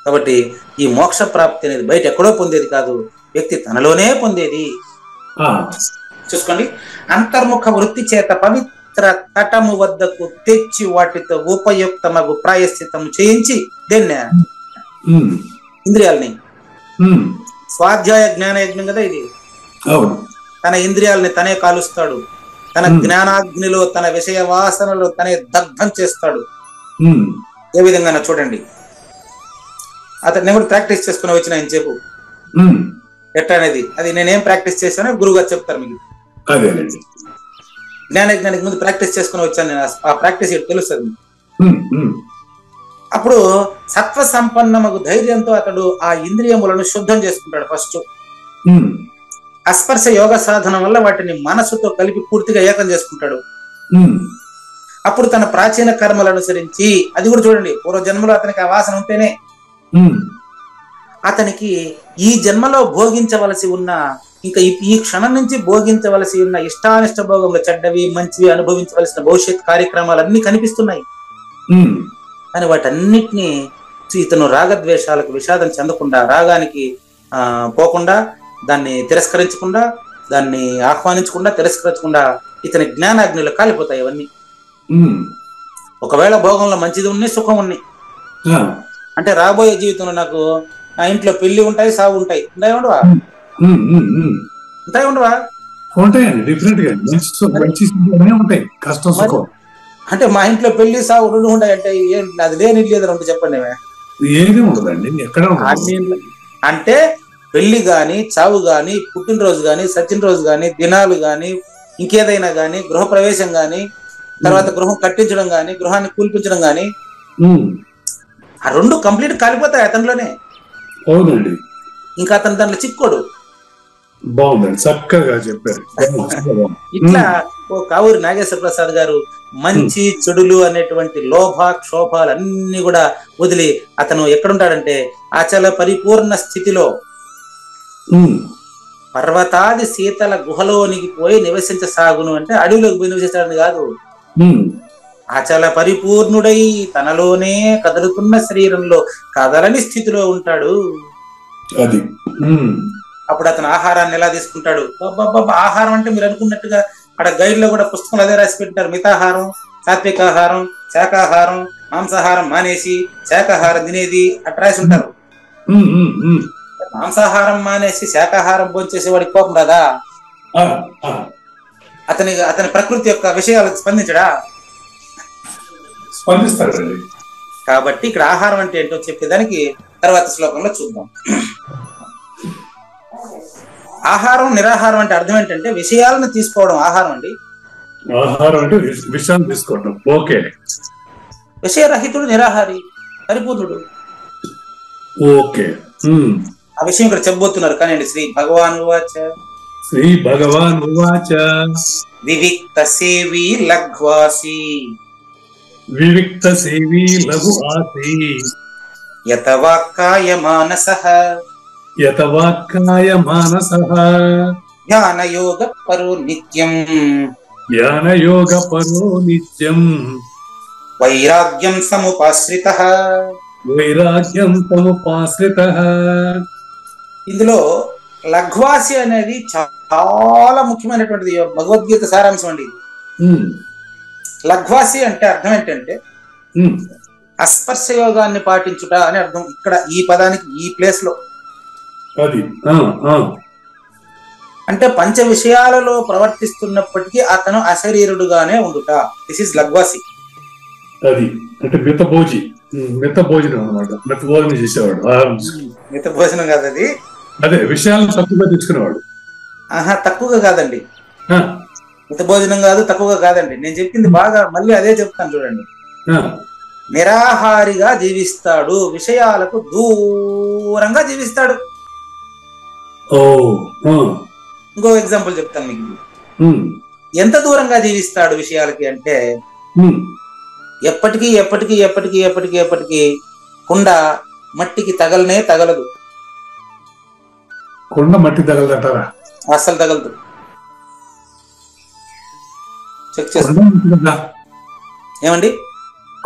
కాబట్టి ఈ మోక్ష ప్రాప్తి అనేది బయట ఎక్కడో పొందేది కాదు, వ్యక్తి తనలోనే పొందేది. ఆ, చూసుకోండి, అంతర్ముఖ వృత్తి చేత పవిత్ర తటము వద్దకు తెచ్చి వాటితో ఉపయుక్తమగు ప్రాయశ్చిత్తము చేయించి దేన్ని ఉమ్, ఇంద్రియాలని, ఉమ్, స్వాధ్యాయ జ్ఞాన యజ్ఞం కదా ఇది. అవును. తన ఇంద్రియాలని తనే కాలుస్తాడు, తన జ్ఞానాగ్నిలో తన విషయ వాసనలో తనే దగ్ధం చేస్తాడు. ఉమ్, ఏ విధంగా చూడండి, అతను నేను కూడా ప్రాక్టీస్ చేసుకుని వచ్చిన ఆయన చెప్పు ఉమ్, ఎట్లా అనేది. అది నేనేం ప్రాక్టీస్ చేశానో గురువు గారు చెప్తారు మీకు. అదేనండి. జ్ఞానానికి ముందు ప్రాక్టీస్ చేసుకుని వచ్చాను నేను, ఆ ప్రాక్టీస్ తెలుస్తుంది. ఉమ్, ఉమ్, అప్పుడు సత్వ సంపన్నమగు ధైర్యంతో అతడు ఆ ఇంద్రియములను శుద్ధం చేసుకుంటాడు. ఫస్ట్ ఉమ్, అస్పర్శ యోగ సాధనం వల్ల వాటిని మనసుతో కలిపి పూర్తిగా ఏకం చేసుకుంటాడు. ఉమ్, అప్పుడు తన ప్రాచీన కర్మలను అనుసరించి, అది కూడా చూడండి, పూర్వ జన్మలో అతనికి ఆ వాసన ఉంటేనే ఉమ్, అతనికి ఈ జన్మలో భోగించవలసి ఉన్న, ఇంకా ఈ క్షణం నుంచి భోగించవలసి ఉన్న ఇష్టానిష్ట భోగంలో చెడ్డవి మంచివి అనుభవించవలసిన భవిష్యత్ కార్యక్రమాలన్నీ కనిపిస్తున్నాయి. ఉమ్, కానీ వాటన్నిటినీ ఇతను రాగద్వేషాలకు విషాదం చెందకుండా, రాగానికి పోకుండా, దాన్ని తిరస్కరించకుండా, దాన్ని ఆహ్వానించకుండా, తిరస్కరించకుండా ఇతని జ్ఞానాగ్నిలో కాలిపోతాయి అవన్నీ. ఉమ్, ఒకవేళ భోగంలో మంచిది ఉన్నాయి, సుఖం ఉన్నాయి ఆ, అంటే రాబోయే జీవితంలో నాకు నా ఇంట్లో పెళ్లి ఉంటాయి, సాగు ఉంటాయి, ఉంటాయి ఉండవా? ఉమ్, ఉమ్, ఉమ్, ఉంటాయి ఉండవా? ఉంటాయండి. డిఫరెంట్ గా మంచి సుఖమే ఉంటాయి, కష్టం సుఖం. అంటే మా ఇంట్లో పెళ్లి సాగు రెండు ఉంటాయి అంటే అది లేని లేదని ఉంటే చెప్పండి. ఏది ఉండదండి, ఎక్కడ ఉండదు. అంటే పెళ్లి గాని, చావు గాని, పుట్టినరోజు గాని, సచినరోజు గాని, దినాలు గాని, ఇంకేదైనా గాని, గృహప్రవేశం గాని, తర్వాత గృహం కట్టించడం గాని, గృహాన్ని కూల్పించడం గాని, ఆ రెండు కంప్లీట్ కాలిపోతాయి అతనిలోనే. అవునండి. ఇంకా అతను దాంట్లో చిక్కోడు. బాగుందండి, చక్కగా చెప్పారు. ఇట్లా ఓ కావూరి నాగేశ్వర ప్రసాద్ గారు మంచి చెడులు అనేటువంటి లోభ క్షోభాలన్నీ కూడా వదిలి అతను ఎక్కడుంటాడంటే అచల పరిపూర్ణ స్థితిలో పర్వతాది శీతల గుహలోనికి పోయి నివసించసాగును. అంటే అడవిలోకి పోయి నివసించాలని కాదు, అచల పరిపూర్ణుడై తనలోనే కదులుతున్న శరీరంలో కదలని స్థితిలో ఉంటాడు. అది అప్పుడు అతను ఆహారాన్ని ఎలా తీసుకుంటాడు? ఆహారం అంటే మీరు అనుకున్నట్టుగా అక్కడ గైడ్ లో కూడా పుస్తకాలు అదే రాసి పెట్టారు. మితాహారం, సాత్వికాహారం, శాకాహారం, మాంసాహారం మానేసి శాకాహారం తినేది అట్లా రాసి ఉంటారు. మాంసాహారం మానేసి శాకాహారం భోంచేసే వాడికి కోపం రాదా? అతని ప్రకృతి యొక్క విషయాలకు స్పందించడా? స్పందిస్తాడండి. కాబట్టి ఇక్కడ ఆహారం అంటే ఏంటో చెప్పేదానికి తర్వాత శ్లోకంలో చూద్దాం. ఆహారం నిరాహారం అంటే అర్థం ఏంటంటే విషయాలను తీసుకోవడం ఆహారం అండి. ఆహారం అంటే విషయాన్ని తీసుకోవడం. ఓకే. విషయరహితుడు నిరాహారి, పరిపూర్ణుడు. ఓకే. ఆ విషయం ఇక్కడ చెప్పబోతున్నారు. కానీ శ్రీ భగవాన్ ఉవాచ, శ్రీ భగవాన్ ఉవాచ వివిక్త సేవి లఘ్వాసి, వివిక్త సేవి లఘు ఆసి, యతవాక్కాయ మానసః, యతవాక్కాయ మానసః, ధ్యాన యోగ పరో నిత్యం, ధ్యాన యోగ పరో నిత్యం, వైరాగ్యం సముపాశ్రితః, వైరాగ్యం సముపాశ్రితః. ఇందులో లఘ్వాసి అనేది చాలా ముఖ్యమైనటువంటిది, భగవద్గీత సారాంశం అండి. లఘ్వాసి అంటే అర్థం ఏంటంటే అస్పర్శ యోగాన్ని పాటించుట అని అర్థం. ఇక్కడ ఈ పదానికి ఈ ప్లేస్ లో అది అంటే పంచ విషయాలలో ప్రవర్తిస్తున్నప్పటికీ అతను అశరీరుడుగానే ఉండుట. దిస్ ఇస్ లఘ్వాసి. అది అంటే మిత భోజనం అనమాట. మిత భోజనం చేసేవాడు. మిత భోజనం కాదు అది. అదే విషయాలను తక్కువగా తెచ్చుకునేవాడు. తక్కువగా కాదండి, మిత భోజనం కాదు, తక్కువగా కాదండి. నేను చెప్పింది బాగా మళ్ళీ అదే చెప్తాను చూడండి. నిరాహారిగా జీవిస్తాడు, విషయాలకు దూరంగా జీవిస్తాడు. ఇంకో ఎగ్జాంపుల్ చెప్తాను మీకు. ఎంత దూరంగా జీవిస్తాడు విషయాలకి అంటే, ఎప్పటికీ ఎప్పటికీ ఎప్పటికీ ఎప్పటికీ ఎప్పటికీ కుండ మట్టికి తగలదు. కుండ మట్టి తగలదంటారా? అస్సలు తగలదు. చెక్ చేస్తా. ఏమండి?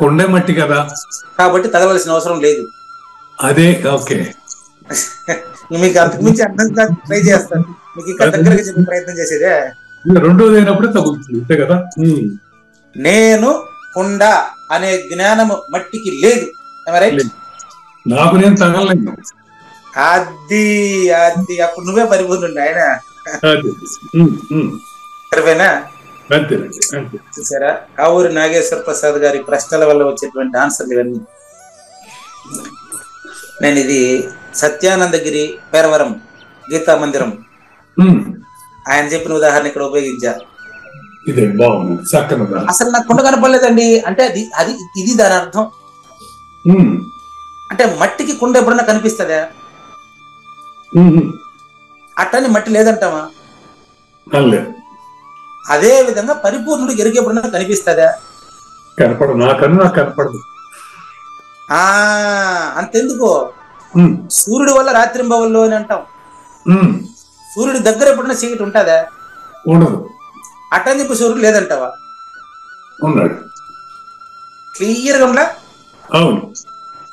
కొండే మట్టి కదా, కాబట్టి తగలవలసిన అవసరం లేదు. అదే ఓకే. మీకు అంతకుమించి అర్థం ట్రై చేస్తాను, మీకు ఇంకా దగ్గరగా చెప్పే ప్రయత్నం చేసేదే. రెండోది అయినప్పుడే తగులుతుంది అంతే కదా. నేను కుండ అనే జ్ఞానము మట్టికి లేదు. నాకు నేను తగలలేదు. అది అది అప్పుడు నువ్వే పరిపూర్ణుండి ఆయన. సరిపోయినా? చూసారా, కావూరి నాగేశ్వర ప్రసాద్ గారి ప్రశ్నల వల్ల వచ్చేటువంటి ఆన్సర్లు ఇవన్నీ. నేను ఇది సత్యానందగిరి పేరవరం గీతా మందిరం ఆయన చెప్పిన ఉదాహరణ ఇక్కడ ఉపయోగించా. అసలు నాకు కుండ కనపడలేదండి అంటే ఇది దాని అర్థం. అంటే మట్టికి కుండ ఎప్పుడన్నా కనిపిస్తుందా? అట్టని మట్టి లేదంటావా? అదే విధంగా పరిపూర్ణుడు ఎరుక ఎప్పుడన్నా కనిపిస్తుందా? కనపడదు. నాకు కనపడదు. అంతెందుకో, సూర్యుడి వల్ల రాత్రింబవల్లో అని అంటాం. సూర్యుడి దగ్గర ఎప్పుడన్నా చీకటి ఉంటుందా? ఉండదు. అట్టని చెప్పి సూర్యుడు లేదంటావా? ఉన్నాడు. క్లియర్గా ఉండలా? అవును.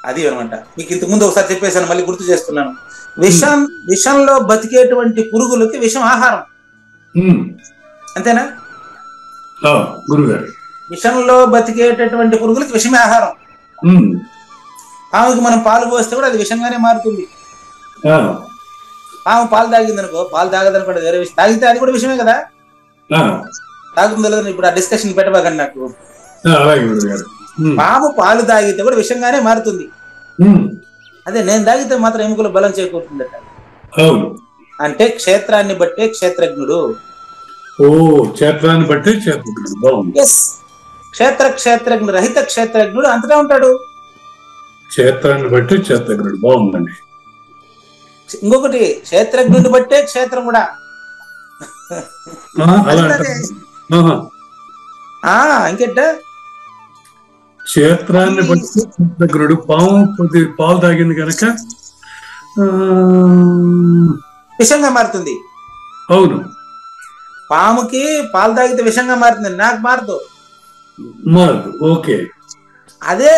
అది అనమాట. మీకు ఇంతకు ముందు ఒకసారి చెప్పేశాను, మళ్ళీ గుర్తు చేస్తున్నాను. విషంలో బతికేటువంటి పురుగులకి విషం ఆహారం. అంతేనా? గురుగారు, విషంలో బతికేటటువంటి పురుగులకి విషమే ఆహారం. పాముకి మనం పాలు పోస్తే కూడా అది విషంగానే మారుతుంది. పాము పాలు తాగింది అనుకో, పాలు తాగదనుకోండి వేరే విషయం, తాగితే అది కూడా విషయమే కదా. తాగుతుందో లేదని ఇప్పుడు ఆ డిస్కషన్ పెట్టబాకండి నాకు. పాము పాలు తాగితే కూడా విషంగానే మారుతుంది. అదే నేను తాగితే మాత్రం ఎముకలు బలం చేకూరుతుందట. అంటే క్షేత్రాన్ని బట్టే క్షేత్రజ్ఞుడు. క్షేత్రాన్ని బట్టే క్షేత్రజ్ఞుడు. క్షేత్రజ్ఞుడు రహిత క్షేత్రజ్ఞుడు అంతటా ఉంటాడు. క్షేత్రాన్ని బట్టి క్షేత్రజ్ఞుడు. బాగుందండి. ఇంకొకటి, క్షేత్రజ్ఞుడిని బట్టే క్షేత్రం కూడా. ఇంకెట్ట క్షేత్రాన్ని బట్టి క్షేత్రజ్ఞుడు. పాలు తాగింది కనుక విషంగా మారుతుంది. అవును. పాముకి పాలు తాగితే విషంగా మారుతుంది, నాకు మారదు. ఓకే. అదే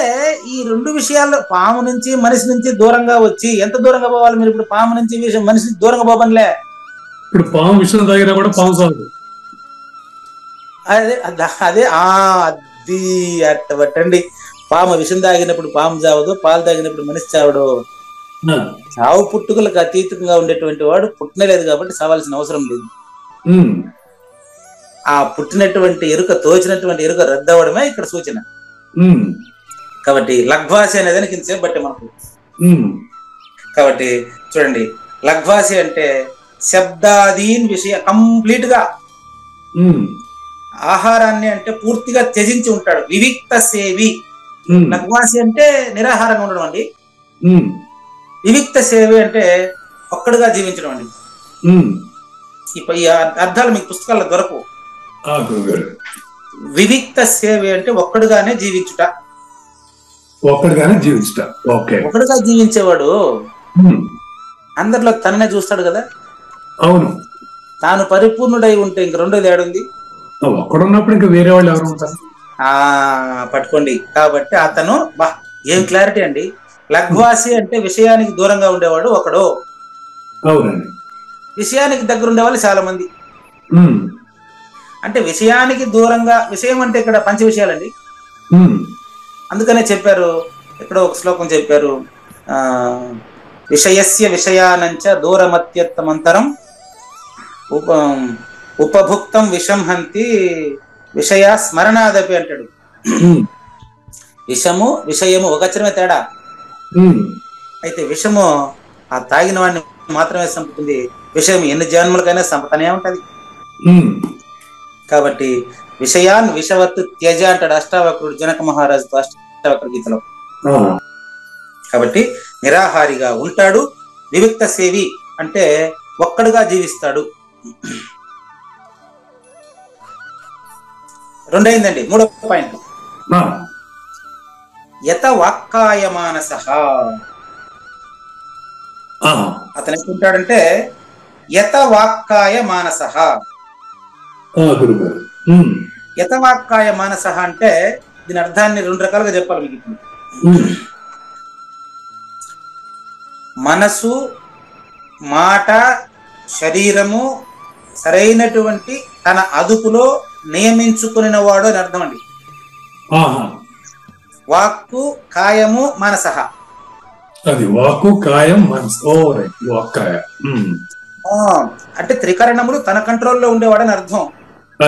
ఈ రెండు విషయాల్లో పాము నుంచి మనిషి నుంచి దూరంగా వచ్చి, ఎంత దూరంగా పోవాలి మీరు? ఇప్పుడు పాము నుంచి మనిషి నుంచి దూరంగా పోవనులే. ఇప్పుడు పాము విషయం తాగినా కూడా పాము సాగు. అదే అది అట్టబట్టండి. పాము విషం తాగినప్పుడు పాము చావదు, పాలు తాగినప్పుడు మనిషి చావడు. చావు పుట్టుకలకు అతీతంగా ఉండేటువంటి వాడు పుట్టలేదు కాబట్టి చావాల్సిన అవసరం లేదు. ఆ పుట్టినటువంటి ఎరుక, తోచినటువంటి ఎరుక రద్దవడమే ఇక్కడ సూచన. కాబట్టి లగ్వాసి అనేది ఇంతసేపు బట్టి మనకు. కాబట్టి చూడండి, లగ్వాసి అంటే శబ్దాదీన్ విషయ కంప్లీట్ గా ఆహారాన్ని అంటే పూర్తిగా త్యజించి ఉంటాడు. వివిక్త సేవి. లగ్వాసి అంటే నిరాహారంగా ఉండడం అండి. వివిక్త సేవి అంటే ఒక్కడుగా జీవించడం అండి. ఈ అర్థాలు మీకు పుస్తకాల్లో దొరకవు. వివిక్త సేవి అంటే ఒక్కడుగానే జీవించుట. ఒక్కడుగా జీవించేవాడు అందరిలో తననే చూస్తాడు కదా. అవును. తాను పరిపూర్ణుడై ఉంటే ఇంక రెండోది ఏడుంది? ఒక్కడున్నప్పుడు ఇంకా వేరే వాళ్ళు ఎవరు ఉంటారు? పట్టుకోండి. కాబట్టి అతను ఏం క్లారిటీ అండి. లగ్వాసి అంటే విషయానికి దూరంగా ఉండేవాడు ఒకడు. అవునండి. విషయానికి దగ్గర ఉండేవాళ్ళు చాలా మంది. అంటే విషయానికి దూరంగా, విషయం అంటే ఇక్కడ పంచ విషయాలండి. అందుకనే చెప్పారు, ఇక్కడ ఒక శ్లోకం చెప్పారు, విషయస్య విషయానంచ దూరమత్యత్తమంతరం ఉపభుక్తం విషం హంతి విషయ స్మరణాదపి అంటాడు. విషము విషయము ఒక అక్షరమే తేడా. అయితే విషము ఆ తాగిన వాడిని మాత్రమే చంపుతుంది, విషయం ఎన్ని జన్మలకైనా చంపుతానే ఉంటది. కాబట్టి విషయాన్ విషవత్తు త్యజ అంటాడు అష్టావక్రుడు జనక మహారాజుతో అష్టావక్ర గీతలో. కాబట్టి నిరాహారిగా ఉంటాడు, వివిక్త సేవి అంటే ఒక్కడుగా జీవిస్తాడు. రెండైందండి. మూడో పాయింట్ యత వాక్కాయ మానసః. అతను ఎట్లుంటాడంటే యత వాక్కాయ మానసః. యత వాక్కాయ మానసః అంటే దీని అర్థాన్ని రెండు రకాలుగా చెప్పాలి మీకు. మనసు, మాట, శరీరము సరైనటువంటి తన అదుపులో నియమించుకుని వాడు అని అర్థం అండి. వాక్కు కాయము మనసః. అది వాక్కు కాయం మనసు. వాక్కాయ అంటే త్రికరణములు తన కంట్రోల్లో ఉండేవాడని అర్థం.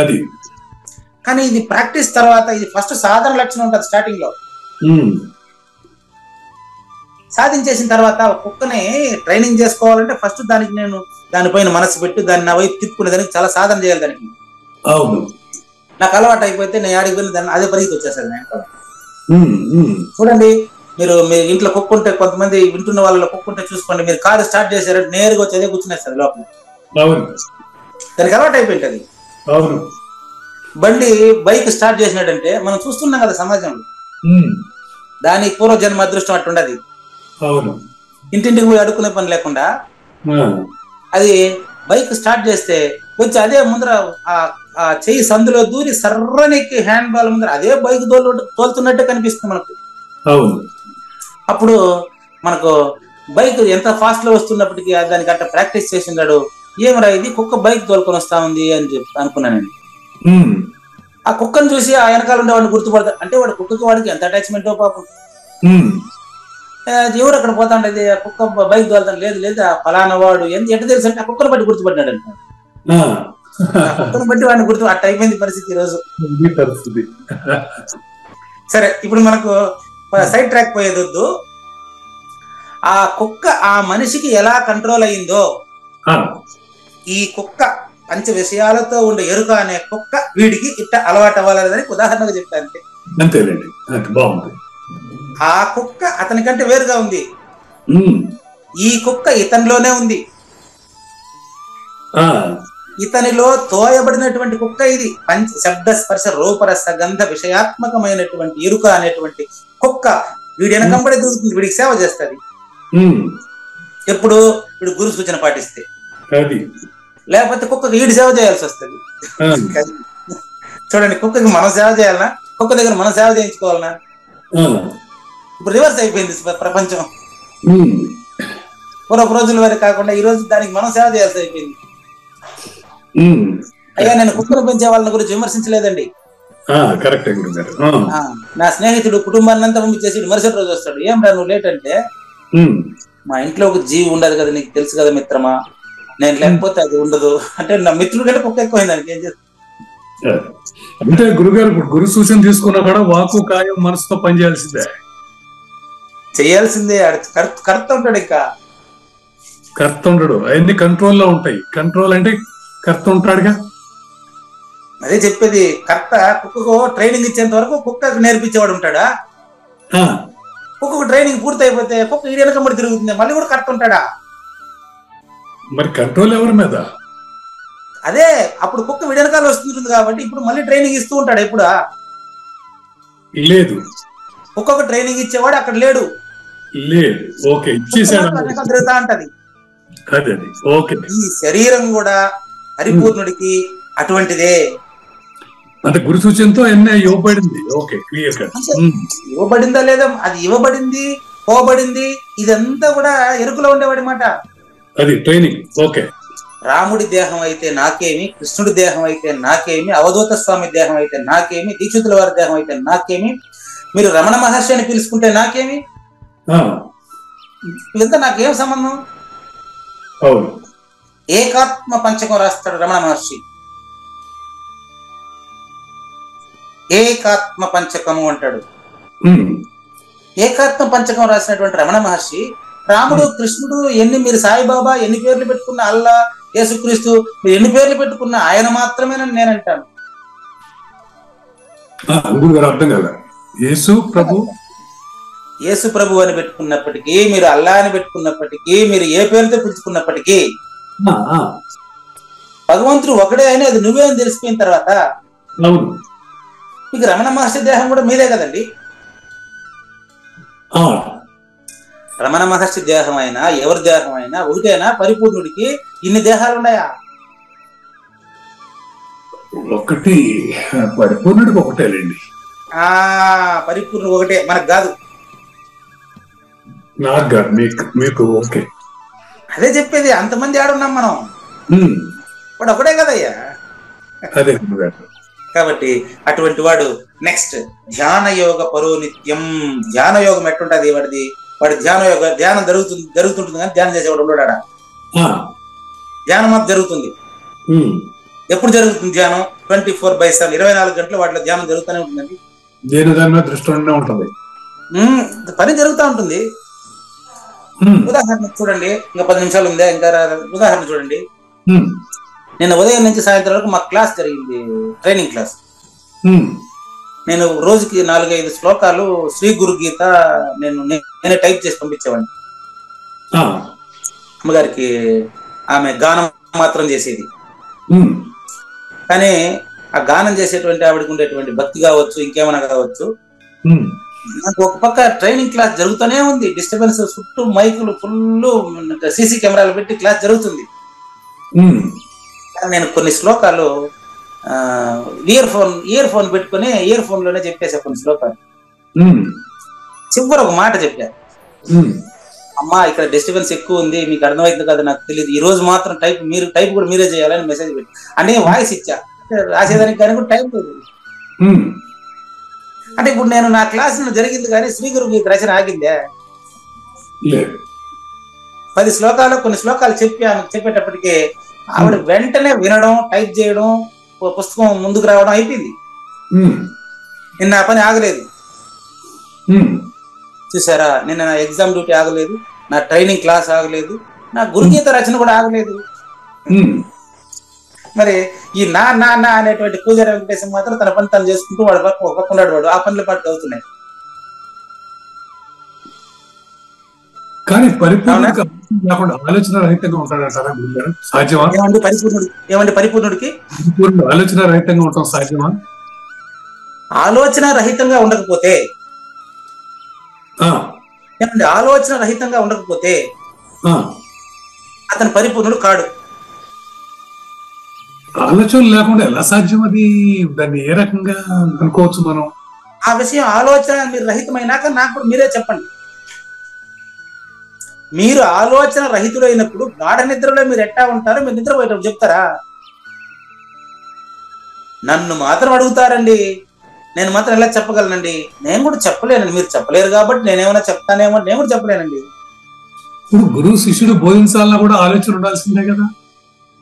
అది కానీ ఇది ప్రాక్టీస్ తర్వాత, ఇది ఫస్ట్ సాధన లక్షణం ఉంటుంది స్టార్టింగ్ లో. సాధించేసిన తర్వాత కుక్కని ట్రైనింగ్ చేసుకోవాలంటే ఫస్ట్ దానికి నేను దానిపైన మనసు పెట్టి దాన్ని నా వైపు తిప్పుకునే దానికి చాలా సాధన చేయాలి దానికి. నాకు అలవాటు అయిపోతే నేను ఆడికి పోయిన దాన్ని అదే పరిగెత్తి వచ్చేసాను నేను. చూడండి, మీరు ఇంట్లో కుక్క ఉంటే, కొంతమంది వింటున్న వాళ్ళలో కుక్క ఉంటే చూసుకోండి, మీరు కారు స్టార్ట్ చేశారంటే నేరుగా వచ్చి అదే కూర్చునేస్తారు లోపల. దానికి అలవాటు అయిపోయింటది. బండి బైక్ స్టార్ట్ చేసినట్టంటే మనం చూస్తున్నాం కదా సమాజంలో, దాని పూర్వజన్మ అదృష్టం అట్టుండది. ఇంటింటికి పోయి అడుక్కునే పని లేకుండా అది బైక్ స్టార్ట్ చేస్తే కొంచెం అదే ముందర ఆ చెయ్యి సందులో దూరి సర్రనికి హ్యాండ్ బాల్ ముందర అదే బైక్ తోలుతున్నట్టే కనిపిస్తుంది మనకు. అప్పుడు మనకు బైక్ ఎంత ఫాస్ట్ లో వస్తున్నప్పటికీ దానికి అట్లా ప్రాక్టీస్ చేసినాడు. ఏమరా ఇది కుక్క బైక్ తోలుకొని వస్తా ఉంది అని చెప్పి అనుకున్నానండి. ఆ కుక్కను చూసి ఆ వెనకాల ఉండే వాడిని గుర్తుపడతాడు. అంటే వాడు కుక్కకి వాడికి ఎంత అటాచ్మెంటో పాపం. ఎవరు అక్కడ పోతా ఉండేది, ఆ కుక్క బైక్ తోలుతాను, లేదు లేదు ఆ ఫలానా వాడు ఎట్లా తెలుసు అంటే ఆ కుక్కను బట్టి గుర్తుపడినాడు అంట. ఆ కుక్కను బట్టి వాడిని గుర్తు అట్ట అయిపోయింది పరిస్థితి ఈ రోజు. సరే, ఇప్పుడు మనకు సైడ్ ట్రాక్ పోయేది వద్దు. ఆ కుక్క ఆ మనిషికి ఎలా కంట్రోల్ అయ్యిందో, ఈ కుక్క పంచ విషయాలతో ఉండే ఎరుక అనే కుక్క వీడికి ఇట్ట అలవాటు అవ్వాలని ఉదాహరణగా చెప్పాను. అంతేనండి, బాగుంది. ఆ కుక్క అతని కంటే వేరుగా ఉంది, ఈ కుక్క ఇతనిలోనే ఉంది. ఇతనిలో తోయబడినటువంటి కుక్క ఇది. పంచ శబ్ద స్పర్శ రూపరస గంధ విషయాత్మకమైనటువంటి ఎరుక అనేటువంటి కుక్క వీడి వెనకంబడి దూరుతుంది, వీడికి సేవ చేస్తుంది. ఎప్పుడు వీడు గురు సూచన పాటిస్తే, లేకపోతే కుక్కకి వీడి సేవ చేయాల్సి వస్తుంది. చూడండి, కుక్కకి మనం సేవ చేయాలనా, కుక్క దగ్గర మనం సేవ చేయించుకోవాలనా? ఇప్పుడు రివర్స్ అయిపోయింది ప్రపంచం. పూర్వపు రోజుల వరకు కాకుండా ఈ రోజు దానికి మనం సేవ చేయాల్సి అయిపోయింది. అయ్యా, నేను కుక్కను పెంచే వాళ్ళని గురించి విమర్శించలేదండి. నా స్నేహితుడు కుటుంబాన్ని అంతా పంపించేసి మరుసటి రోజు వస్తాడు, ఏం రా నువ్వు లేట్ అంటే, మా ఇంట్లో ఒక జీవి ఉండదు కదా, నీకు తెలుసు కదా మిత్రమా, నేను లేకపోతే అది ఉండదు అంటే. నా మిత్రుడు కంటే కుక్క ఎక్కువైంది దానికి. ఏం చేస్తా అంటే గురుగారు గురు సూచన తీసుకున్నా కూడా వాకు కాయం మనసుతో పనిచేయాల్సిందే, చేయాల్సిందే. కర్త ఉంటాడు, ఇంకా కర్త ఉండడు, అవన్నీ కంట్రోల్లో ఉంటాయి. కంట్రోల్ అంటే కర్త ఉంటాడుగా. అదే చెప్పేది, కర్త కుక్కకు ట్రైనింగ్ ఇచ్చేంత వరకు కుక్కకు నేర్పించేవాడు ఉంటాడా? కుక్కకు ట్రైనింగ్ పూర్తి అయిపోతే కుక్క ఈ వెనకబడి తిరుగుతుంది, మళ్ళీ కూడా కర్త ఉంటాడా? మరి కంట్రోల్ ఎవరి మీద? అదే, అప్పుడు కుక్క విడనకాలు వస్తుంటుంది కాబట్టి ఇప్పుడు మళ్ళీ ట్రైనింగ్ ఇస్తూ ఉంటాడు. ఎప్పుడా లేదు, కుక్కకు ట్రైనింగ్ ఇచ్చేవాడు అక్కడ లేడు. లేదు, ఓకే, తిరుగుతా ఉంటది. ఈ శరీరం కూడా పరిపూర్ణుడికి అటువంటిదే. అంటే గురు సూచనతో ఎన్నో ఇవ్వబడింది. Okay, clear cut. ఇవ్వబడిందా లేదా, అది ఇవ్వబడింది, పోబడింది, ఇదంతా కూడా ఎరుకులో ఉండేవాడి మాట. అది ట్రైనింగ్. ఓకే, రాముడి దేహం అయితే నాకేమి, కృష్ణుడి దేహం అయితే నాకేమి, అవధూత స్వామి దేహం అయితే నాకేమి, దీక్షితుల వారి దేహం అయితే నాకేమి, మీరు రమణ మహర్షి అని పిలుచుకుంటే నాకేమి, ఇదంతా నాకేం సంబంధం? ఏకాత్మ పంచకం రాస్తాడు రమణ మహర్షి. ఏకాత్మ పంచకము అంటాడు. ఏకాత్మ పంచకం రాసినటువంటి రమణ మహర్షి రాముడు కృష్ణుడు మీరు సాయిబాబా ఎన్ని పేర్లు పెట్టుకున్న అల్లా యేసుక్రీస్తు మీరు ఎన్ని పేర్లు పెట్టుకున్న ఆయన మాత్రమేనని నేను అంటాను. అర్థం కదా, యేసు ప్రభు అని పెట్టుకున్నప్పటికీ, మీరు అల్లా అని పెట్టుకున్నప్పటికీ, మీరు ఏ పేరుతో పిలుచుకున్నప్పటికీ భగవంతుడు ఒకడే అని అది నువ్వే అని తెలిసిపోయిన తర్వాత మీకు రమణ మహర్షి దేహం కూడా మీదే కదండి. రమణ మహర్షి దేహం అయినా ఎవరి దేహం అయినా ఒకటేనా? పరిపూర్ణుడికి ఇన్ని దేహాలు ఉన్నాయా? ఒకటి, పరిపూర్ణుడికి ఒకటేలేండి. పరిపూర్ణుడు ఒకటే, మనకు కాదు. మీకు ఓకే, అదే చెప్పేది. అంతమంది ఆడున్నాం మనం, వాడు ఒకటే కదయ్యా. అదే కాబట్టి అటువంటి వాడు నెక్స్ట్ ధ్యాన యోగ పరోనిత్యం. ధ్యాన యోగం ఎట్లుంటది వాడిది? వాడు ధ్యానం జరుగుతుంటుంది కానీ ధ్యానం చేసేవాడు ఉండడా? ధ్యానం మాత్రం జరుగుతుంది. ఎప్పుడు జరుగుతుంది ధ్యానం? 24/7 24 గంటలు వాటిలో ధ్యానం జరుగుతూనే ఉంటుందండి. దృష్టి ఉంటుంది, పని జరుగుతూ ఉంటుంది. ఉదాహరణ చూడండి, ఇంకా 10 నిమిషాలు ఉందా? ఇంకా ఉదాహరణ చూడండి. నిన్న ఉదయం నుంచి సాయంత్రం వరకు మా క్లాస్ జరిగింది, ట్రైనింగ్ క్లాస్. నేను రోజుకి 4-5 శ్లోకాలు శ్రీ గురు గీత నేనే టైప్ చేసి పంపించేవాడిని అమ్మగారికి. ఆమె గానం మాత్రం చేసేది, కానీ ఆ గానం చేసేటువంటి ఆవిడకి ఉండేటువంటి భక్తి కావచ్చు, ఇంకేమైనా కావచ్చు, నాకు ఒక పక్క ట్రైనింగ్ క్లాస్ జరుగుతూనే ఉంది. డిస్టర్బెన్స్, చుట్టూ మైకులు ఫుల్, సీసీ కెమెరాలు పెట్టి క్లాస్ జరుగుతుంది. నేను కొన్ని శ్లోకాలు ఇయర్ ఫోన్ పెట్టుకుని ఇయర్ ఫోన్ లోనే చెప్పేసా కొన్ని శ్లోకాలు. చివరి ఒక మాట చెప్పా, అమ్మా ఇక్కడ డిస్టర్బెన్స్ ఎక్కువ ఉంది, మీకు అర్థమైంది కదా నాకు తెలియదు, ఈ రోజు మాత్రం టైప్ కూడా మీరే చేయాలని మెసేజ్ పెట్టి అంటే వాయిస్ ఇచ్చా. రాసేదానికి కానీ కూడా టైం లేదు. అంటే ఇప్పుడు నేను నా క్లాస్ జరిగింది కానీ శ్రీ గురు గీత రచన ఆగిందే. 10 శ్లోకాలు కొన్ని శ్లోకాలు చెప్పేటప్పటికే ఆవిడ వెంటనే వినడం, టైప్ చేయడం, పుస్తకం ముందుకు రావడం అయిపోయింది. నిన్న ఆ పని ఆగలేదు. చూసారా, నిన్న నా ఎగ్జామ్ డ్యూటీ ఆగలేదు, నా ట్రైనింగ్ క్లాస్ ఆగలేదు, నా గురుగీత రచన కూడా ఆగలేదు. మరి ఈ నా అనేటువంటి పూజారి వెంకటేశం మాత్రం తన పని తను చేసుకుంటూ వాడు పక్కకున్నాడు, వాడు ఆ పనుల పాటు అవుతున్నాయి. కానీ పరిపూర్ణ ఆలోచన రహితంగా ఉంటాడంటారా గురుగారు? సాధ్యమా? పరిపూర్ణుడికి ఆలోచన రహితంగా ఉంటాం సాధ్యమా? ఆలోచన రహితంగా ఉండకపోతే అతను పరిపూర్ణుడు కాడు. ఆలోచన లేకుండా ఎలా సాధ్యం? అది దాన్ని ఏ రకంగా అనుకోవచ్చు మనం? ఆ విషయం ఆలోచన మీరు రహితమైనాక నాకు మీరే చెప్పండి. మీరు ఆలోచన రహితుడైనప్పుడు గాఢ నిద్రలో మీరు ఎట్టా ఉంటారో మీరు నిద్రపోయేటప్పుడు చెప్తారా? నన్ను మాత్రం అడుగుతారండి, నేను మాత్రం ఎలా చెప్పగలనండి? నేను కూడా చెప్పలేనండి. మీరు చెప్పలేరు కాబట్టి నేనేమైనా చెప్తానేమో, నేను కూడా చెప్పలేనండి. ఇప్పుడు గురువు శిష్యుడు బోధించాలన్నా కూడా ఆలోచన ఉండాల్సిందే కదా?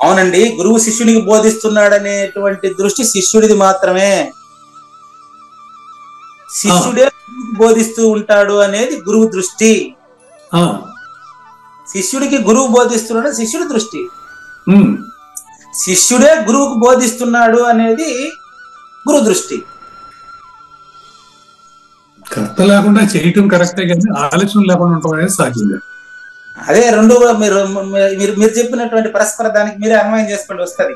అవునండి, గురువు శిష్యునికి బోధిస్తున్నాడు అనేటువంటి దృష్టి శిష్యుడిది మాత్రమే. శిష్యుడే బోధిస్తూ ఉంటాడు అనేది గురువు దృష్టి. శిష్యుడికి గురువు బోధిస్తున్నాడు శిష్యుడి దృష్టి. శిష్యుడే గురువుకు బోధిస్తున్నాడు అనేది గురు దృష్టి. కర్త లేకుండా చేయటం కరెక్టే కానీ ఆలోచన లేకుండా ఉండటం అనేది సాధ్యం లేదు. అదే రెండు మీరు చెప్పినటువంటి పరస్పర దానికి మీరే అన్వయం చేసుకుంటూ వస్తుంది.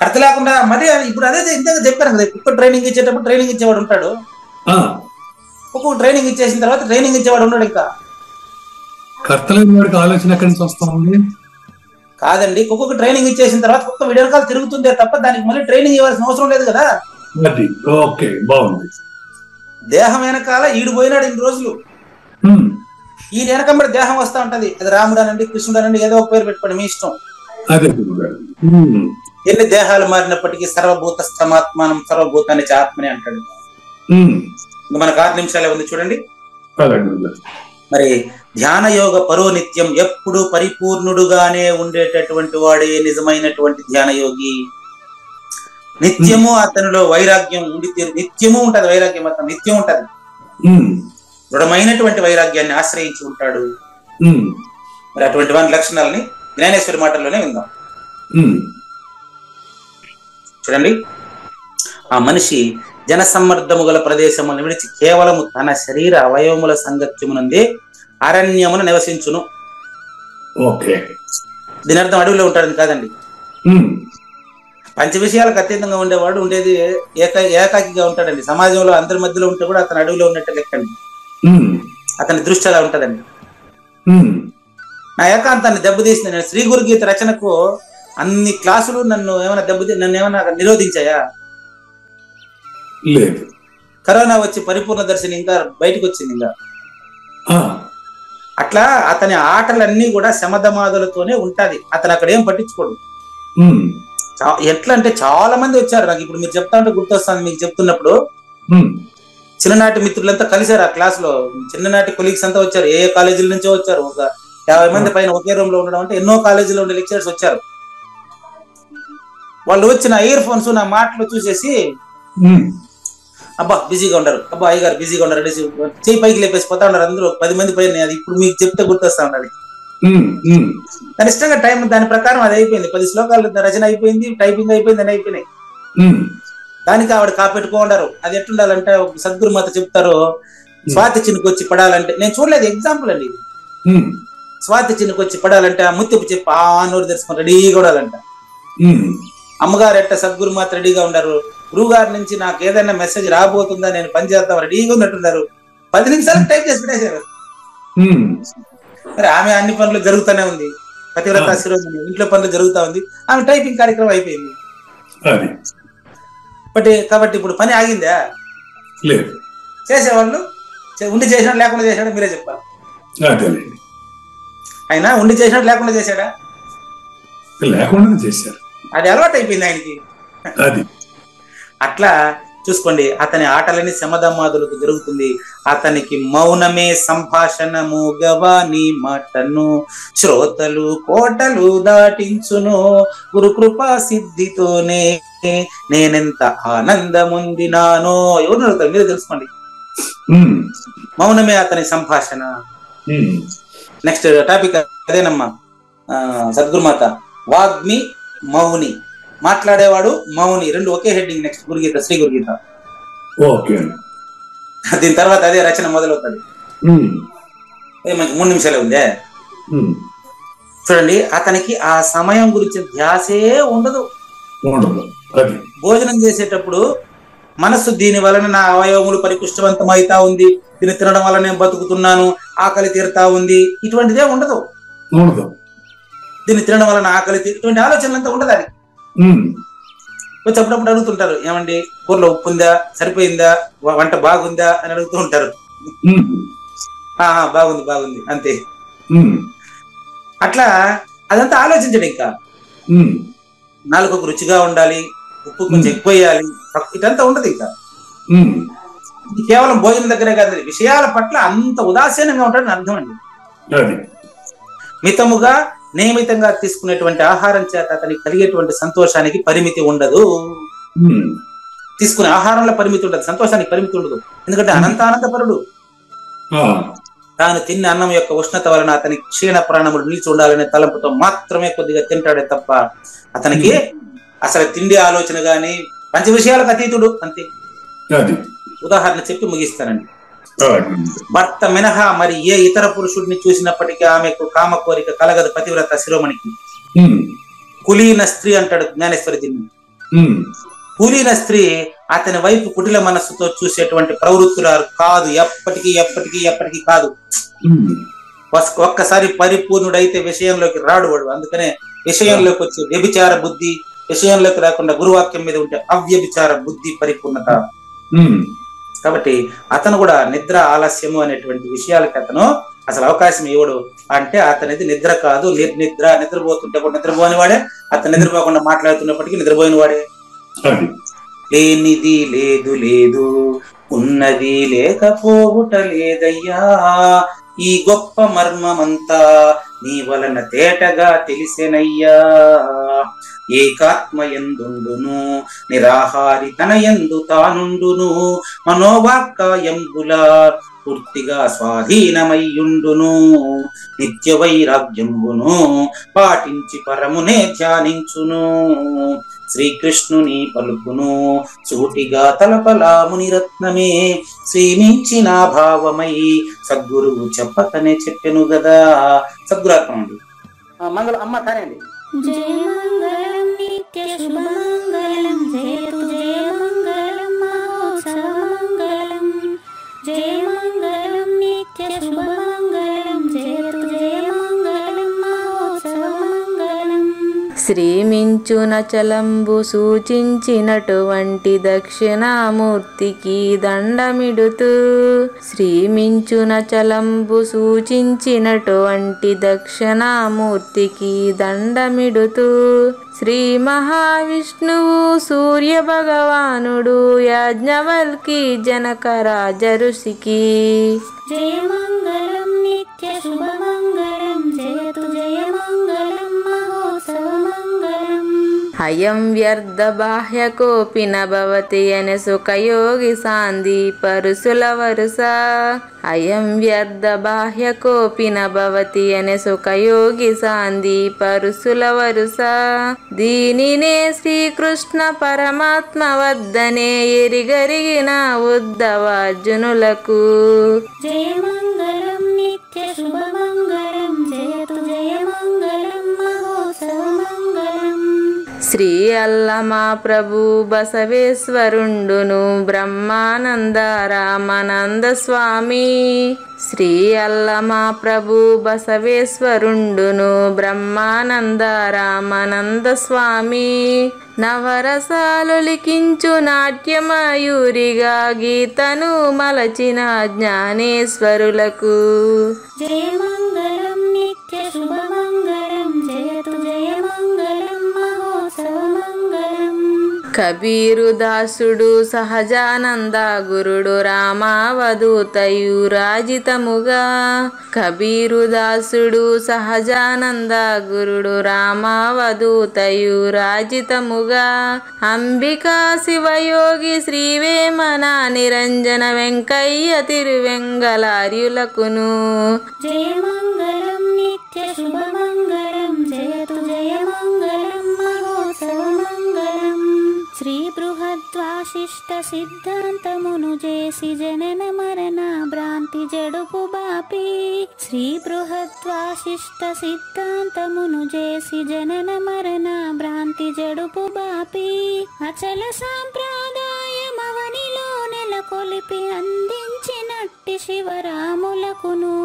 కర్త లేకుండా మరి ఇప్పుడు అదే ఇంతగా చెప్పాను కదా, ఒక్క ట్రైనింగ్ ఇచ్చేటప్పుడు ట్రైనింగ్ ఇచ్చేవాడు ఉంటాడు, ఒక్కొక్క ట్రైనింగ్ ఇచ్చేసిన తర్వాత ట్రైనింగ్ ఇచ్చేవాడు ఉన్నాడు. ఇంకా కర్త లేని వాడికి ఆలోచన ఎక్కడి నుంచి వస్తా ఉంది? కాదండి, ఒక్కొక్క ట్రైనింగ్ ఇచ్చేసిన తర్వాత ఒక్కొక్క వీడియో కాల్ తిరుగుతుందే తప్ప దానికి మళ్ళీ ట్రైనింగ్ ఇవ్వాల్సిన అవసరం లేదు కదా. ఓకే, బాగుంది. దేహం వెనకాల ఈడు పోయినాడు ఇన్ని రోజులు, ఈ వెనకంబడి దేహం వస్తా ఉంటది. అది రాముడు అనండి, కృష్ణుడు అనండి, ఏదో ఒక పేరు పెట్టుకోండి మీ ఇష్టం. ఎన్ని దేహాలు మారినప్పటికీ సర్వభూత స్థమాత్మానం సర్వభూతాన్ని ఆత్మని అంటాడు. మనకు 6 నిమిషాలే ఉంది చూడండి. మరి ధ్యాన యోగ పరోనిత్యం, ఎప్పుడు పరిపూర్ణుడుగానే ఉండేటటువంటి వాడే నిజమైనటువంటి ధ్యాన యోగి. నిత్యము అతనిలో వైరాగ్యం ఉండి నిత్యము ఉంటది వైరాగ్యం, అతను నిత్యం ఉంటది. దృఢమైనటువంటి వైరాగ్యాన్ని ఆశ్రయించి ఉంటాడు. మరి అటువంటి వారి లక్షణాలని జ్ఞానేశ్వరి మాటల్లోనే విందాం. చూడండి, ఆ మనిషి జనసమ్మర్దము గల ప్రదేశములను విడిచి కేవలము తన శరీర అవయవముల సంగత్యమునందే అరణ్యమును నివసించును. దీని అర్థం అడవిలో ఉంటాడని కాదండి. పంచ విషయాలకు అత్యంతంగా ఉండేవాడు ఉండేది ఏకాకిగా ఉంటాడండి. సమాజంలో అందరి మధ్యలో ఉంటే కూడా అతను అడవిలో ఉన్నట్టు లెక్కండి. అతని దృష్టి అలా ఉంటదండి. నా ఏకాంతాన్ని దెబ్బతీసింది. నేను శ్రీ గురు గీత రచనకు అన్ని క్లాసులు నన్ను ఏమైనా నిరోధించాయా? లేదు. కరోనా వచ్చి పరిపూర్ణ దర్శనం ఇంకా బయటకు వచ్చింది. ఇంకా అట్లా అతని ఆటలన్నీ కూడా శమధమాదులతోనే ఉంటది. అతను అక్కడ ఏం పట్టించుకోడు. ఎట్లా అంటే చాలా మంది వచ్చారు నాకు. ఇప్పుడు మీరు చెప్తా ఉంటే గుర్తొస్తాను. మీకు చెప్తున్నప్పుడు చిన్ననాటి మిత్రులంతా కలిశారు ఆ క్లాస్ లో. చిన్ననాటి కొలీగ్స్ అంతా వచ్చారు. ఏ కాలేజీల నుంచో వచ్చారు. ఒక 50 మంది పైన ఒకే రూమ్ లో ఉండడం అంటే ఎన్నో కాలేజీలో ఉండే లెక్చరర్స్ వచ్చారు. వాళ్ళు వచ్చిన ఇయర్ ఫోన్స్ నా మాటలు చూసేసి అబ్బా బిజీగా ఉండరు, అబ్బా అయ్యగారు బిజీగా ఉండరు అనేసి చేయి పైకి లేపేసి పోతా ఉన్నారు. అందరూ 10 మంది పైన. అది ఇప్పుడు మీకు చెప్తే గుర్తొస్తా ఉండాలి. దాని ఇష్టంగా టైం దాని ప్రకారం అది అయిపోయింది. 10 శ్లోకాలు రచన అయిపోయింది, టైపింగ్ అయిపోయింది, అని అయిపోయినాయి. దానికి ఆవిడ కాపెట్టుకోండారు. అది ఎట్లుండాలంటే సద్గురు మాత చెప్తారు, స్వాతి చినుకొచ్చి పడాలంటే, నేను చూడలేదు ఎగ్జాంపుల్ అండి ఇది. స్వాతి చినుకొచ్చి పడాలంటే ఆ ముత్తిపు చెప్పి ఆ నోరు తెరుచుకొని రెడీగా ఉండాలంట. అమ్మగారు ఎట్ట సద్గురు మాత రెడీగా ఉన్నారు. గురువు గారి నుంచి నాకు ఏదైనా మెసేజ్ రాబోతుందా, నేను పని చేద్దాం రెడీగా ఉన్నట్టున్నారు. 10 నిమిషాలు టైప్ చేసి పెట్టేశారు. మరి ఆమె అన్ని పనులు జరుగుతూనే ఉంది. పతివ్రత శిరోమణి ఇంట్లో పనులు జరుగుతా ఉంది. ఆమె టైపింగ్ కార్యక్రమం అయిపోయింది. కాబట్టి ఇప్పుడు పని ఆగిందా? లేదు. చేసేవాళ్ళు ఉండి చేసినాడు లేకుండా చేశాడా మీరే చెప్పాలి. ఆయన ఉండి చేసినాడు లేకుండా చేశాడా? లేకుండా చేశారు. అది అలవాటు అయిపోయింది ఆయనకి. అట్లా చూసుకోండి, అతని ఆటలని శమధమాదులకు జరుగుతుంది. అతనికి మౌనమే సంభాషణము గవాని మాటను శ్రోతలు కోటలు దాటించును గురు కృపా సిద్ధితోనే నేనెంత ఆనందముందినానో. ఎవరు అడుగుతారు మీరు తెలుసుకోండి. మౌనమే అతని సంభాషణ. నెక్స్ట్ టాపిక్ అదేనమ్మా. సద్గురుమాత వాగ్మి మౌని, మాట్లాడేవాడు మౌని, రెండు ఒకే హెడ్డింగ్. నెక్స్ట్ గురుగీత, శ్రీ గురుగీత. దీని తర్వాత అదే రచన మొదలవుతుంది. మనకి 3 నిమిషాలే ఉందే. చూడండి, అతనికి ఆ సమయం గురించి ధ్యాసే ఉండదు. భోజనం చేసేటప్పుడు మనస్సు దీని వలన నా అవయవములు పరిపుష్టవంతం అవుతా ఉంది, దీన్ని తినడం వల్ల నేను బతుకుతున్నాను, ఆకలి తీరుతా ఉంది, ఇటువంటిదే ఉండదు. దీన్ని తినడం వలన ఆకలి ఇటువంటి ఆలోచనలంతా ఉండదు. అది కొంచెం అప్పుడప్పుడు అడుగుతుంటారు, ఏమండి కూరలో ఉప్పు ఉందా, సరిపోయిందా, వంట బాగుందా అని అడుగుతూ ఉంటారు. బాగుంది బాగుంది అంతే. అట్లా అదంతా ఆలోచించండి. ఇంకా నాలుగుకు రుచిగా ఉండాలి, ఉప్పు కొంచెం ఎక్కువ వేయాలి, ఇదంతా ఉండదు. ఇంకా కేవలం భోజనం దగ్గరే కాదు, విషయాల పట్ల అంత ఉదాసీనంగా ఉంటాడని అర్థం అండి. మితముగా నియమితంగా తీసుకునేటువంటి ఆహారం చేత అతనికి కలిగేటువంటి సంతోషానికి పరిమితి ఉండదు. తీసుకునే ఆహారంలో పరిమితి ఉండదు, సంతోషానికి పరిమితి ఉండదు. ఎందుకంటే అనంతానందపరుడు. తాను తిన్న అన్నం యొక్క ఉష్ణత వలన అతనికి క్షీణ ప్రాణములు నిలిచి ఉండాలనే తలంపుతో మాత్రమే కొద్దిగా తింటాడే తప్ప అతనికి అసలు తిండి ఆలోచన గాని పంచ విషయాలకు అతీతుడు అంతే. ఉదాహరణ చెప్పి ముగిస్తానండి. భర్త మినహా మరి ఏ ఇతర పురుషుడిని చూసినప్పటికీ ఆమెకు కామ కోరిక కలగదు పతివ్రత శిరోమణికి. కులీన స్త్రీ అంటాడు జ్ఞానేశ్వరి దీన్ని. కులీన స్త్రీ అతని వైపు కుటిల మనస్సుతో చూసేటువంటి ప్రవృత్తులు కాదు, ఎప్పటికీ ఎప్పటికీ ఎప్పటికీ కాదు. ఒక్కసారి పరిపూర్ణుడైతే విషయంలోకి రాడు వాడు. అందుకనే విషయంలోకి వచ్చే వ్యభిచార బుద్ధి, విషయంలోకి రాకుండా గురువాక్యం మీద ఉంటే అవ్యభిచార బుద్ధి పరిపూర్ణత. కాబట్టి అతను కూడా నిద్ర ఆలస్యము అనేటువంటి విషయాలకి అతను అసలు అవకాశం ఇవ్వడు. అంటే అతనిది నిద్ర కాదు, నిర్నిద్ర. నిద్రపోతుంటే కూడా నిద్రపోని వాడే, అతను నిద్రపోకుండా మాట్లాడుతున్నప్పటికీ నిద్రపోయిన వాడే. లేనిది లేదు లేదు, ఉన్నది లేకపోవుట లేదయ్యా, ఈ గొప్ప మర్మమంతా నీ వలన తేటగా తెలిసెనయ్యా. ఏకాత్మ ఎందుండును నిరాహారి తన ఎందు తానుండును, మనోవాక్కాయంబుల పూర్తిగా స్వాధీనమయ్యుండును. నిత్య వైరాగ్యంబును పాటించి పరమునే ధ్యానించును. శ్రీకృష్ణుని పలుకును సూటిగా తలపలా మునిరత్నమే, శ్రీమించిన భావమై సద్గురువు చెప్పకనే చెప్పెను గదా. సద్గురాత్మండి మంగళం అమ్మ సరే అండి. జయ మంగళం నిత్య శుభమంగళం, జయతు జయ మంగళం మహోత్సవ మంగళం. జయ మంగళం నిత్య శుభమంగళం, జయతు జయ మంగళం మహోత్సవ మంగళం. శ్రీమించున చలంబు సూచించినటువంటి దక్షిణామూర్తికి దండమిడుతూ, శ్రీమించున చలంబు సూచించినటువంటి దక్షిణామూర్తికి దండమిడుతూ, శ్రీ మహావిష్ణువు సూర్య భగవానుడు యాజ్ఞవల్కి జనక రాజ ఋషికి. జయ మంగళం నిత్య శుభమంగళం, జయతు జయ మంగళం మహోత్సవ మంగళం. అయం వ్యర్థ బాహ్య కోపిన భవతి అనే సుఖయోగి సాంది పరుసుల వరుస. అయం వ్యర్థ బాహ్య కోపిన భవతి అనే సుఖయోగి సాంది పరుసుల వరుస. దీనినే శ్రీకృష్ణ పరమాత్మ వద్దనే ఎరిగరిగిన ఉద్ధవార్జునులకు. జయ మంగళం నిత్య శుభమంగళం, జయతు జయ మంగళం మహోత్సవ మంగళం. శ్రీ అల్లమా ప్రభు బసవేశ్వరుండును బ్రహ్మానంద రామానంద స్వామి. శ్రీ అల్లమా ప్రభు బసవేశ్వరుండును బ్రహ్మానంద రామానంద స్వామి. నవరసాలు లిఖించు నాట్యమయూరిగా గీతను మలచిన జ్ఞానేశ్వరులకు. జయ మంగళం నిత్య శుభమంగళం, జయతు జయ మంగళం మహోత్సవ మంగళం. కబీరు దాసుడు సహజానంద గురుడు రామావధూతయు రాజితముగా. కబీరు దాసుడు సహజానంద గురుడు రామావధూతయు రాజితముగా. అంబికా శివయోగి శ్రీవేమన నిరంజన వెంకయ్య తిరువెంగళార్యులకును. జయ మంగళం నిత్య శుభమంగళం, జయతు జయ మంగళం మహోత్సవ మంగళం. శ్రీ బృహద్వాశిష్ట సిద్ధాంతమును చేసి జనన మరణ భ్రాంతి జడుపు బాపి. శ్రీ బృహద్వాశిష్ట సిద్ధాంతమును చేసి జనన మరణ భ్రాంతి జడుపు బాపి. అచల సాంప్రదాయమవనిలో నెలకొలిపి అందించినట్టి శివరాములకును.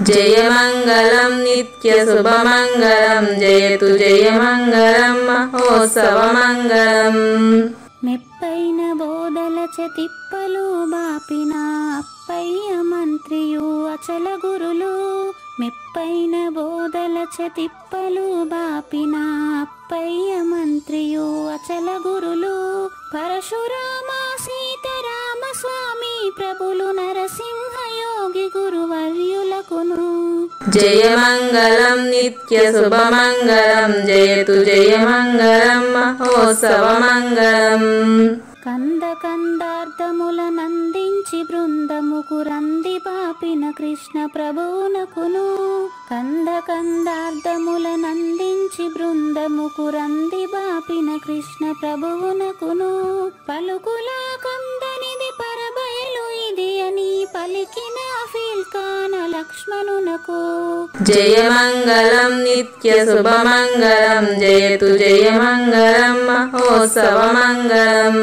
జయ మంగళం నిత్య శుభమంగళం, జయతు జయ మంగళం మహోత్సవ మంగళం. మెప్పైన బోధల తిప్పలు బాపిన అప్పయ్య మంత్రియు అచల గురులు. మెప్పైన బోధల తిప్పలు బాపిన అప్పయ్య మంత్రియు అచల గురులు. పరశురామ సీతారామ స్వామి ప్రభులు నరసింహ యోగి గురువర్యులకును. జయ మంగళం నిత్య శుభమంగళం, జయతు జయ మంగళం మహోత్సవ మంగళం. కంద కందార్థముల నందించి బృందముకు రంది పాపిన కృష్ణ ప్రభువునకును. కంద కందార్థముల నందించి బృందముకు రంది బాపిన కృష్ణ ప్రభువునకును. పలుకులా కందనిది పరబయలు ఇది అని పలికిన ఫీల్కాన లక్ష్మణునకు. జయ మంగళం నిత్య శుభమంగళం, జయతు జయ మంగళం మహోత్సవ మంగళం.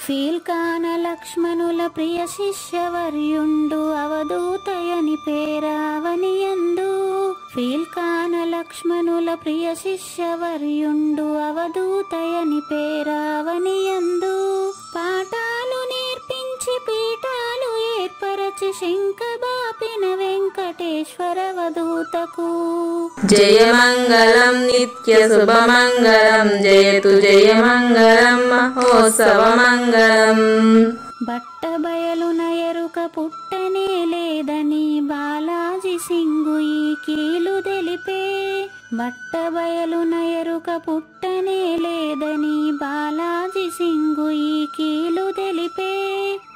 ఫీల్కాన లక్ష్మణుల ప్రియ శిష్యవర్యుండు అవధూతయని పేరావనియందు. ఫీల్కాన లక్ష్మణుల ప్రియ శిష్యవర్యుండు అవధూతయని పేరావనియందు. పాఠాలు నేర్పించి పీఠాలు ఏర్పరచి శంఖబాపిన వెంకటేశ్వర వధూతకు. జయ మంగళం నిత్య శుభమంగళం, జయతు జయ మంగళం మహోత్సవ మంగళం. బట్ట బయలున ఎరుక పుట్టనే లేదని బాలాజీ సింగు ఈ కీలు తెలిపే. బట్టబయలున ఎరుక పుట్టనే లేదని బాలాజీ సింగు ఈ కీలు తెలిపే.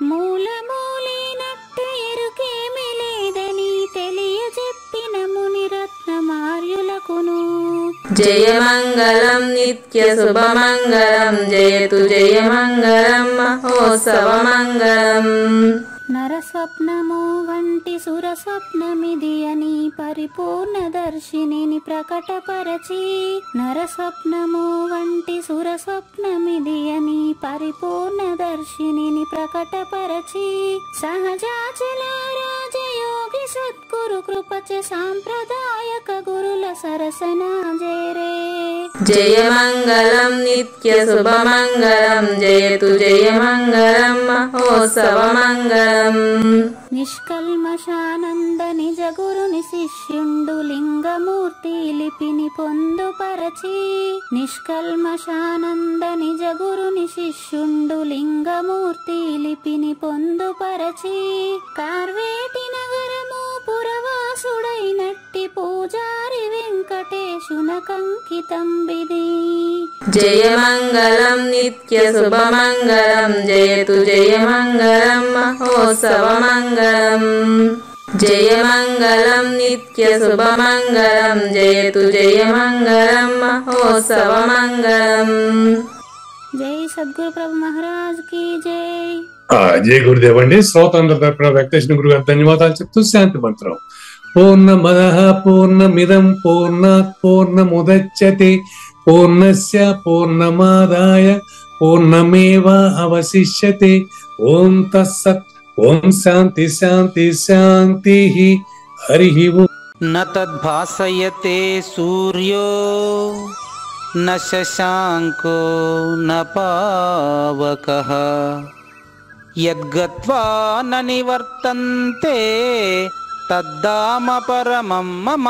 మూలమూలినట్టు ఎరుకేమి లేదని తెలియజెప్పిన మునిరత్నమార్యులకును. జయమంగళం నిత్య శుభమంగళం జయతు జయమంగళం మహోత్సవమంగళం. నరస్వప్నము వంటి సురస్వప్నమిది అని పరిపూర్ణ దర్శినిని ప్రకటపరచి. నరస్వప్నము వంటి సురస్వప్నమిది అని పరిపూర్ణ దర్శినిని ప్రకటపరచి. సహజాచల రాజయోగి సద్గురు కృపచ సాంప్రదాయక గురుల సరసన జేరే. జయమంగళం నిత్య శుభమంగళం జయతు జయమంగళం మహోత్సవమంగళం. నిష్కల్మషానంద నిజ గురుని శిష్యుండు లింగమూర్తి లిపిని పొందుపరచి. నిష్కల్మషానంద నిజ గురుని శిష్యుండు లింగమూర్తి లిపిని పొందుపరచి. కార్వేటి నగరము పురవాసుడైనట్టి పూజారి వెంకటేశునకంకితం విధి. జయమంగళం నిత్య శుభమంగళం జయతు జయమంగళం మహోత్సవమంగళం. జయమంగళం నిత్య శుభమంగళం జయతు జయమంగళం మహోత్సవమంగళం. జై సద్గురు ప్రభు మహారాజ్ కి జై. జై గురుదేవ్ అండి. శ్రోతందరి తరపున వెంకటేశ్వర గురు గారు ధన్యవాదాలు చెప్తూ శాంతి మంత్రం. పూర్ణమదః పూర్ణమిదం పూర్ణాత్ పూర్ణముదచ్యతే పూర్ణస్య పూర్ణమాదాయ పూర్ణమేవావశిష్యతే. ఓం తత్సత్. ఓం శాంతి శాంతి శాంతి. హరి ఓం. న తద్భాసయతే సూర్యో న శశాంకో న పావకః యద్గత్వా న నివర్తంతే తద్ధామ పరమం మమ.